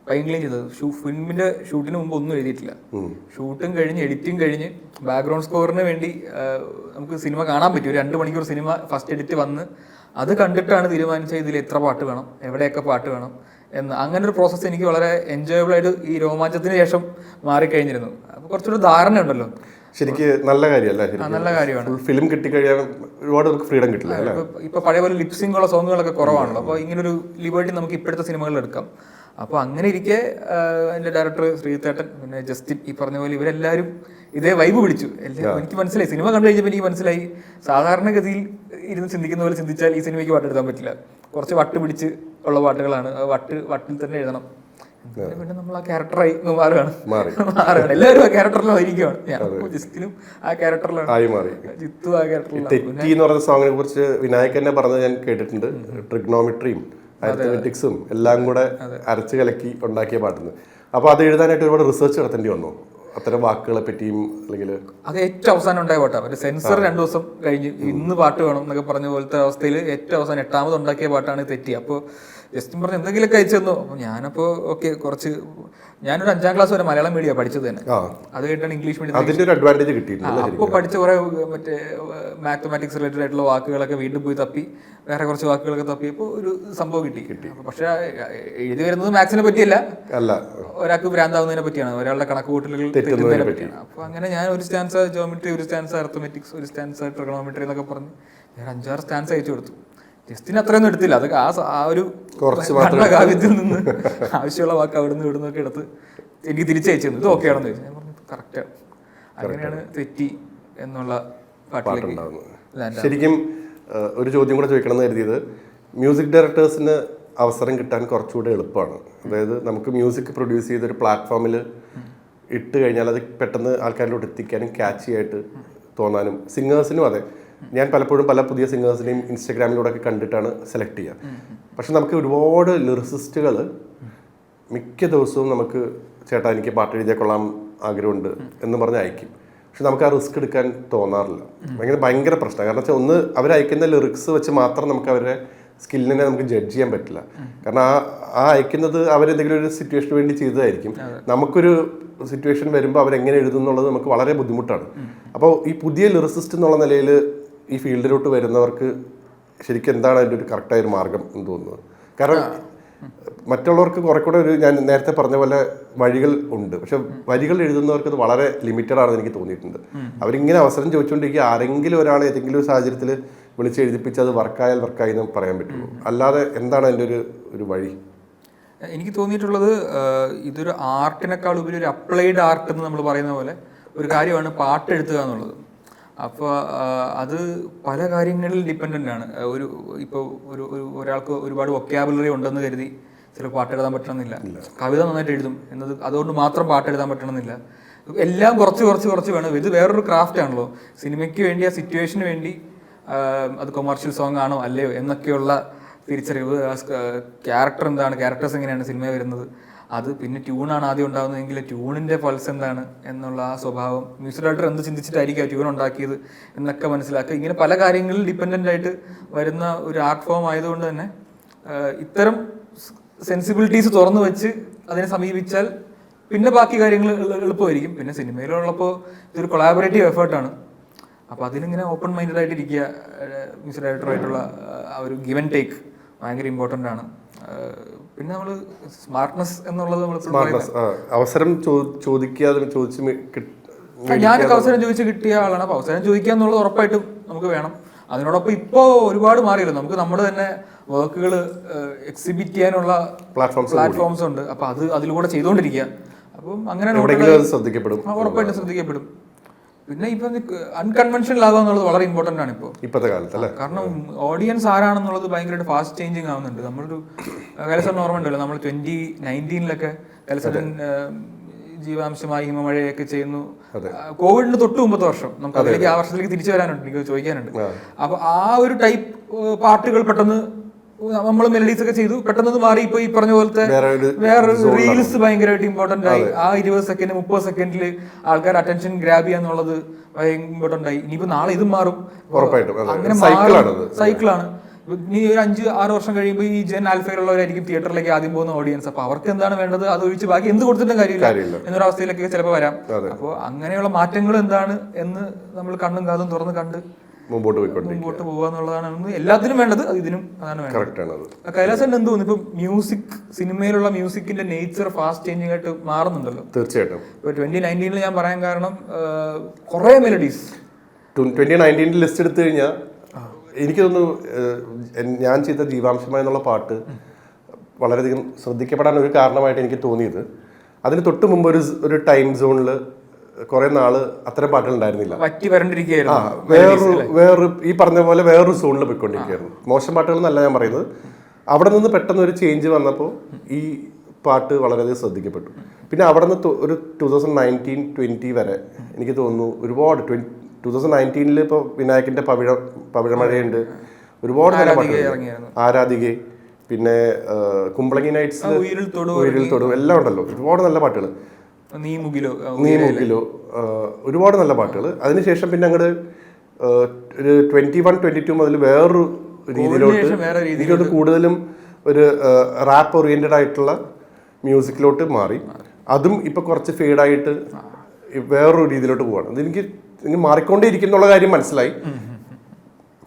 പൈങ്കിളിയും ചെയ്തത്. ഫിലിമിന്റെ ഷൂട്ടിന് മുമ്പ് ഒന്നും എഴുതിയിട്ടില്ല. ഷൂട്ടും കഴിഞ്ഞ് എഡിറ്റിംഗ് കഴിഞ്ഞ് ബാക്ക്ഗ്രൗണ്ട് സ്കോറിന് വേണ്ടി നമുക്ക് സിനിമ കാണാൻ പറ്റും. ഒരു 2 മണിക്കൂർ സിനിമ ഫസ്റ്റ് എഡിറ്റ് വന്ന് അത് കണ്ടിട്ടാണ് തീരുമാനിച്ചത് ഇതിൽ എത്ര പാട്ട് വേണം, എവിടെയൊക്കെ പാട്ട് വേണം എന്ന്. അങ്ങനെ ഒരു പ്രോസസ്സ് എനിക്ക് വളരെ എൻജോയബിൾ ആയിട്ട് ഈ രോമാഞ്ചത്തിന് ശേഷം മാറിക്കഴിഞ്ഞിരുന്നു. അപ്പോൾ കുറച്ചൊരു ധാരണ ഉണ്ടല്ലോ. ശരിക്ക് നല്ല കാര്യമല്ല, നല്ല കാര്യമാണ്. ഫിലിം കിട്ടിക്കഴിയാൽ ഒരുപാട് ഫ്രീഡം കിട്ടില്ല. ഇപ്പൊ പഴയ പോലെ ലിപ്സിംഗുള്ള സോങ്ങുകളൊക്കെ കുറവാണല്ലോ. അപ്പോൾ ഇങ്ങനൊരു ലിബർട്ടി നമുക്ക് ഇപ്പോഴത്തെ സിനിമകളിൽ എടുക്കാം. അപ്പോൾ അങ്ങനെ ഇരിക്കെ എൻ്റെ ഡയറക്ടർ ശ്രീതേട്ടൻ, പിന്നെ ജസ്റ്റിൻ, ഈ പറഞ്ഞ പോലെ ഇവരെല്ലാവരും ഇതേ വൈബ് പിടിച്ചു. എനിക്ക് മനസ്സിലായി, സിനിമ കണ്ടു കഴിഞ്ഞപ്പോൾ എനിക്ക് മനസ്സിലായി സാധാരണഗതിയിൽ ഇരുന്ന് ചിന്തിക്കുന്ന പോലെ ചിന്തിച്ചാൽ ഈ സിനിമയ്ക്ക് പാട്ടെടുക്കാൻ പറ്റില്ല. കുറച്ച് വട്ട് പിടിച്ച് ഉള്ള പാട്ടുകളാണ്, വട്ടിൽ തന്നെ എഴുതണം. പിന്നെ നമ്മൾ ആ ക്യാരക്ടറായി മാറുകയാണ്. എല്ലാവരും ആ ക്യാരക്ടറിലും ആയിരിക്കുകയാണ്. ഞാൻ ജസ്റ്റിനും ആ ക്യാരക്ടറിലാണ്, ജിത്തു ആ ക്യാരക്ടറിലാണ്. തെറ്റി എന്ന് പറഞ്ഞ സോങ്ങിനെ കുറിച്ച് വിനായക് തന്നെ പറഞ്ഞത് ഞാൻ കേട്ടിട്ടുണ്ട്. ട്രിഗ്നോമെട്രിയും അരിത്മെറ്റിക്സും എല്ലാം കൂടെ അരച്ച് കലക്കി ഉണ്ടാക്കിയ പാട്ടുന്ന്. അപ്പോൾ അത് എഴുതാനായിട്ട് ഒരുപാട് റിസർച്ച് നടത്തേണ്ടി വന്നു അത്തരം വാക്കുകളെ പറ്റിയും? അല്ലെങ്കിൽ അത് ഏറ്റവും അവസാനം ഉണ്ടായ പാട്ടാണ്. ഒരു സെൻസർ 2 ദിവസം കഴിഞ്ഞ് ഇന്ന് പാട്ട് വേണം എന്നൊക്കെ പറഞ്ഞ പോലത്തെ അവസ്ഥയിൽ ഏറ്റവും അവസാനം 8ാമത് ഉണ്ടാക്കിയ പാട്ടാണ് തെറ്റി. അപ്പോൾ ജസ്റ്റും പറഞ്ഞ് എന്തെങ്കിലുമൊക്കെ അയച്ചു തന്നു. അപ്പോൾ ഞാനപ്പോൾ ഓക്കെ, ഞാനൊരു 5ാം ക്ലാസ് വരെ മലയാളം മീഡിയം പഠിച്ചത് തന്നെ. അത് കഴിഞ്ഞാണ് ഇംഗ്ലീഷ് മീഡിയം. അപ്പോൾ പഠിച്ച കുറെ മറ്റേ മാത്തമാറ്റിക്സ് റിലേറ്റഡ് ആയിട്ടുള്ള വാക്കുകളൊക്കെ വീണ്ടും പോയി തപ്പി, വേറെ കുറച്ച് വാക്കുകളൊക്കെ തപ്പിയപ്പോൾ ഒരു സംഭവം കിട്ടി. പക്ഷെ എഴുതി വരുന്നത് മാത്സിനെ പറ്റിയല്ല, ഒരാൾക്ക് ഭ്രാന്താവുന്നതിനെ പറ്റിയാണ്, ഒരാളുടെ കണക്ക് കൂട്ടലുകൾ തെറ്റുന്നതിനെ പറ്റിയാണ്. അപ്പോൾ അങ്ങനെ ഞാൻ ഒരു സ്റ്റാൻസ് ജോമെട്രി, ഒരു സ്റ്റാൻസ് അർത്ഥമെറ്റിക്സ്, ഒരു സ്റ്റാൻസ് ട്രിഗണോമെട്രി എന്നൊക്കെ പറഞ്ഞ് ഞാൻ 5-6 സ്റ്റാൻസ് അയച്ചു കൊടുത്തു. ജസ്റ്റിന് അത്രയൊന്നും എടുത്തില്ല. അതൊക്കെ ആ ഒരു കാവ്യത്തിൽ നിന്ന് ആവശ്യമുള്ള വാക്ക് അവിടുന്ന് ഇവിടുന്നൊക്കെ എടുത്ത് എനിക്ക് തിരിച്ചയച്ചു തന്നു. ഇത് ഓക്കെ ആണെന്ന് ചോദിച്ചു. ഞാൻ പറഞ്ഞു കറക്റ്റാണ്. അങ്ങനെയാണ് തെറ്റി എന്നുള്ള പാട്ടിലേക്ക്. ശരിക്കും ഒരു ചോദ്യം കൂടെ ചോദിക്കണം എന്ന് കരുതിയത്, മ്യൂസിക് ഡയറക്ടേഴ്സിന് അവസരം കിട്ടാൻ കുറച്ചുകൂടെ എളുപ്പമാണ്. അതായത് നമുക്ക് മ്യൂസിക് പ്രൊഡ്യൂസ് ചെയ്തൊരു പ്ലാറ്റ്ഫോമിൽ ഇട്ട് കഴിഞ്ഞാൽ അത് പെട്ടെന്ന് ആൾക്കാരിലോട്ട് എത്തിക്കാനും ക്യാച്ചി ആയിട്ട് തോന്നാനും. സിംഗേഴ്സിനും അതെ, ഞാൻ പലപ്പോഴും പല പുതിയ സിംഗേഴ്സിനെയും ഇൻസ്റ്റഗ്രാമിലൂടെ ഒക്കെ കണ്ടിട്ടാണ് സെലക്ട് ചെയ്യുക. പക്ഷെ നമുക്ക് ഒരുപാട് ലിറിസിസ്റ്റുകൾ മിക്ക ദിവസവും നമുക്ക് ചേട്ടാ എനിക്ക് പാട്ട് എഴുതിയാൽ കൊള്ളാം ആഗ്രഹമുണ്ട് എന്ന് പറഞ്ഞ് അയക്കും. പക്ഷെ നമുക്ക് ആ റിസ്ക് എടുക്കാൻ തോന്നാറില്ല. ഭയങ്കര പ്രശ്നമാണ്. കാരണം വെച്ചാൽ ഒന്ന്, അവരയക്കുന്ന ലിറിക്സ് വെച്ച് മാത്രം നമുക്ക് അവരുടെ സ്കില്ലിനെ നമുക്ക് ജഡ്ജ് ചെയ്യാൻ പറ്റില്ല. കാരണം ആ അയക്കുന്നത് അവരെന്തെങ്കിലും ഒരു സിറ്റുവേഷന് വേണ്ടി ചെയ്തതായിരിക്കും. നമുക്കൊരു സിറ്റുവേഷൻ വരുമ്പോൾ അവരെങ്ങനെ എഴുതും എന്നുള്ളത് നമുക്ക് വളരെ ബുദ്ധിമുട്ടാണ്. അപ്പോൾ ഈ പുതിയ ലിറിസിസ്റ്റ് എന്നുള്ള നിലയിൽ ഈ ഫീൽഡിലോട്ട് വരുന്നവർക്ക് ശരിക്കും എന്താണ് അതിൻ്റെ ഒരു കറക്റ്റായൊരു മാർഗം എന്ന് തോന്നുന്നത്? കാരണം മറ്റുള്ളവർക്ക് കുറെ കൂടെ ഒരു ഞാൻ നേരത്തെ പറഞ്ഞ പോലെ വഴികൾ ഉണ്ട്, പക്ഷെ വരികൾ എഴുതുന്നവർക്ക് അത് വളരെ ലിമിറ്റഡ് ആണെന്ന് എനിക്ക് തോന്നിയിട്ടുണ്ട്. അവരിങ്ങനെ അവസരം ചോദിച്ചുകൊണ്ടിരിക്കുക, ആരെങ്കിലും ഒരാൾ ഏതെങ്കിലും ഒരു സാഹചര്യത്തിൽ വിളിച്ച് എഴുതിപ്പിച്ച് അത് വർക്കായാൽ വർക്കായി എന്ന് പറയാൻ പറ്റുള്ളൂ. അല്ലാതെ എന്താണ് അതിൻ്റെ ഒരു വഴി? എനിക്ക് തോന്നിയിട്ടുള്ളത് ഇതൊരു ആർട്ടിനേക്കാൾ ഉപരി ഒരു അപ്ലൈഡ് ആർട്ട് എന്ന് നമ്മൾ പറയുന്ന പോലെ ഒരു കാര്യമാണ് പാട്ട് എഴുതുക എന്നുള്ളത്. അപ്പോൾ അത് പല കാര്യങ്ങളിൽ ഡിപ്പെൻഡൻ്റ് ആണ്. ഇപ്പോൾ ഒരാൾക്ക് ഒരുപാട് വൊക്കാബുലറി ഉണ്ടെന്ന് കരുതി ചിലപ്പോൾ പാട്ട് എഴുതാൻ പറ്റണമെന്നില്ല. കവിത നന്നായിട്ട് എഴുതും എന്നത് അതുകൊണ്ട് മാത്രം പാട്ട് എഴുതാൻ പറ്റണമെന്നില്ല. എല്ലാം കുറച്ച് വേണം. ഇത് വേറൊരു ക്രാഫ്റ്റ് ആണല്ലോ. സിനിമയ്ക്ക് വേണ്ടി, ആ സിറ്റുവേഷന് വേണ്ടി അത് കൊമേർഷ്യൽ സോങ് ആണോ അല്ലയോ എന്നൊക്കെയുള്ള തിരിച്ചറിവ്, ക്യാരക്ടർ എന്താണ്, ക്യാരക്ടേഴ്സ് എങ്ങനെയാണ് സിനിമ വരുന്നത്, അത് പിന്നെ ട്യൂണാണ് ആദ്യം ഉണ്ടാകുന്നതെങ്കിൽ ട്യൂണിൻ്റെ പൾസ് എന്താണ് എന്നുള്ള ആ സ്വഭാവം, മ്യൂസിക് ഡയറക്ടർ എന്ത് ചിന്തിച്ചിട്ടായിരിക്കും ആ ട്യൂൺ ഉണ്ടാക്കിയത് എന്നൊക്കെ മനസ്സിലാക്കുക. ഇങ്ങനെ പല കാര്യങ്ങളിൽ ഡിപ്പെൻഡൻ്റ് ആയിട്ട് വരുന്ന ഒരു ആർട്ട് ഫോം ആയതുകൊണ്ട് തന്നെ ഇത്തരം സെൻസിബിലിറ്റീസ് തുറന്നു വെച്ച് അതിനെ സമീപിച്ചാൽ പിന്നെ ബാക്കി കാര്യങ്ങൾ എളുപ്പമായിരിക്കും. പിന്നെ സിനിമയിലുള്ളപ്പോൾ ഇതൊരു കൊളാബറേറ്റീവ് എഫേർട്ടാണ്. അപ്പോൾ അതിനിങ്ങനെ ഓപ്പൺ മൈൻഡഡ് ആയിട്ട് ഇരിക്കുക, മ്യൂസിക് ഡയറക്ടറായിട്ടുള്ള ആ ഒരു ഗിവ് ആൻഡ് ടേക്ക് ഭയങ്കര ഇമ്പോർട്ടൻ്റ് ആണ്. പിന്നെ നമ്മൾ സ്മാർട്ട്നെസ് എന്നുള്ളത് അവസരം ചോദിക്കാതെ ചോദിച്ച് ഞാനൊക്കെ അവസരം ചോദിച്ച് കിട്ടിയ ആളാണ്. അപ്പോൾ അവസരം ചോദിക്കുക എന്നുള്ളത് ഉറപ്പായിട്ടും നമുക്ക് വേണം. അതിനോടൊപ്പം ഇപ്പോൾ ഒരുപാട് മാറിയല്ലോ, നമുക്ക് നമ്മുടെ തന്നെ വർക്കുകൾ എക്സിബിറ്റ് ചെയ്യാനുള്ള പ്ലാറ്റ്ഫോംസ് ഉണ്ട്. അപ്പോൾ അതിലൂടെ ചെയ്തുകൊണ്ടിരിക്കുക. അപ്പം അങ്ങനെ ഉറപ്പായിട്ടും ശ്രദ്ധിക്കപ്പെടും. പിന്നെ ഇപ്പൊ അൺകൺവെൻഷണൽ ആകുക എന്നുള്ളത് വളരെ ഇമ്പോർട്ടന്റ് ആണ് ഇപ്പോഴത്തെ കാലത്ത് അല്ലേ. കാരണം ഓഡിയൻസ് ആരാണെന്നുള്ളത് ഭയങ്കരമായിട്ട് ഫാസ്റ്റ് ചേഞ്ചിങ് ആവുന്നുണ്ട്. നമ്മളൊരു കലസറിന് ഓർമ്മ ഉണ്ടല്ലോ, നമ്മൾ 2019 കലസറിൻ ജീവാംശമായി ഹിമമഴയൊക്കെ ചെയ്യുന്നു. കോവിഡിന് തൊട്ട് മുമ്പത്തെ വർഷം, നമുക്ക് അതിലേക്ക് ആ വർഷത്തിലേക്ക് തിരിച്ചു വരാനുണ്ട്, എനിക്ക് ചോദിക്കാനുണ്ട്. അപ്പൊ ആ ഒരു ടൈപ്പ് പാട്ടുകൾ പെട്ടെന്ന് നമ്മൾ മെലഡീസ് ഒക്കെ ചെയ്തു, പെട്ടെന്ന് മാറി ഇപ്പൊ ഈ പറഞ്ഞ പോലത്തെ വേറെ റീൽസ് ഭയങ്കരമായിട്ട് ഇമ്പോർട്ടന്റ് ആയി. ആ 20 സെക്കൻഡ് 30 സെക്കൻഡിൽ ആൾക്കാർ അറ്റൻഷൻ ഗ്രാബ് ചെയ്യാന്നുള്ളത് ഇമ്പോർട്ടന്റ് ആയി. ഇനിയിപ്പോ നാളെ ഇതും മാറും, അങ്ങനെ സൈക്കിളാണ്. ഇനി ഒരു 5-6 വർഷം കഴിയുമ്പോൾ ഈ ജെൻ ആൽഫയിലുള്ളവരായിരിക്കും തിയേറ്ററിലേക്ക് ആദ്യം പോകുന്ന ഓഡിയൻസ്. അപ്പൊ അവർക്ക് എന്താണ് വേണ്ടത്, അതൊഴിച്ച് ബാക്കി എന്ത് കൊടുത്തിട്ടും കാര്യമില്ല എന്നൊരവസ്ഥയിലേക്ക് ചിലപ്പോൾ വരാം. അപ്പോൾ അങ്ങനെയുള്ള മാറ്റങ്ങൾ എന്താണ് എന്ന് നമ്മൾ കണ്ണും കാതും തുറന്ന് കണ്ട് മുമ്പോട്ട് പോകുക എന്നുള്ളതാണ് എല്ലാത്തിനും വേണ്ടത്. ഇതിനും അതാണ് വേണ്ടത്. കൈലാസൻ എന്ത് തോന്നുന്നു, ഇപ്പൊ മ്യൂസിക്, സിനിമയിലുള്ള മ്യൂസിക്കിന്റെ നേച്ചർ ഫാസ്റ്റ് ചേഞ്ചിങ് ആയിട്ട് മാറുന്നുണ്ടല്ലോ? തീർച്ചയായിട്ടും. ഇപ്പൊ 2019 ഞാൻ പറയാൻ കാരണം കുറെ മെലഡീസ് 2019 ലിസ്റ്റ് എടുത്തു കഴിഞ്ഞാൽ എനിക്ക് തോന്നുന്നു ഞാൻ ചെയ്ത ജീവാംശമായി എന്നുള്ള പാട്ട് വളരെയധികം ശ്രദ്ധിക്കപ്പെടാൻ ഒരു കാരണമായിട്ട് എനിക്ക് തോന്നിയത്, അതിന് തൊട്ട് മുമ്പ് ഒരു ടൈം സോണിൽ കുറെ നാള് അത്തരം പാട്ടുകൾ ഉണ്ടായിരുന്നില്ല. വേറൊരു ഈ പറഞ്ഞ പോലെ വേറൊരു സോണിൽ പോയിക്കൊണ്ടിരിക്കുകയായിരുന്നു. മോശം പാട്ടുകൾ എന്നല്ല ഞാൻ പറയുന്നത്. അവിടെ നിന്ന് പെട്ടെന്ന് ഒരു ചേഞ്ച് വന്നപ്പോൾ ഈ പാട്ട് വളരെയധികം ശ്രദ്ധിക്കപ്പെട്ടു. പിന്നെ അവിടെ നിന്ന് ഒരു 2019-20 വരെ എനിക്ക് തോന്നുന്നു ഒരുപാട് 2019 ഇപ്പോൾ വിനായകന്റെ പവിഴമഴയുണ്ട്, ഒരുപാട് നല്ല പാട്ടുകൾ, ആരാധികെ, പിന്നെ കുമ്പളങ്ങി നൈറ്റ്സ്, ഉയിരിൽ തൊടും എല്ലാം ഉണ്ടല്ലോ, ഒരുപാട് നല്ല പാട്ടുകൾ, നീ മുകിലോ ഒരുപാട് നല്ല പാട്ടുകൾ. അതിനുശേഷം പിന്നെ അങ്ങോട്ട് ഒരു 21-22 മുതൽ വേറൊരു രീതിയിലോട്ട് കൂടുതലും ഒരു റാപ്പ് ഓറിയന്റഡ് ആയിട്ടുള്ള മ്യൂസിക്കിലോട്ട് മാറി. അതും ഇപ്പൊ കുറച്ച് ഫെയ്ഡായിട്ട് വേറൊരു രീതിയിലോട്ട് പോവാണ്. അതെനിക്ക് മാറിക്കൊണ്ടേ ഇരിക്കുന്നുള്ള കാര്യം മനസ്സിലായി.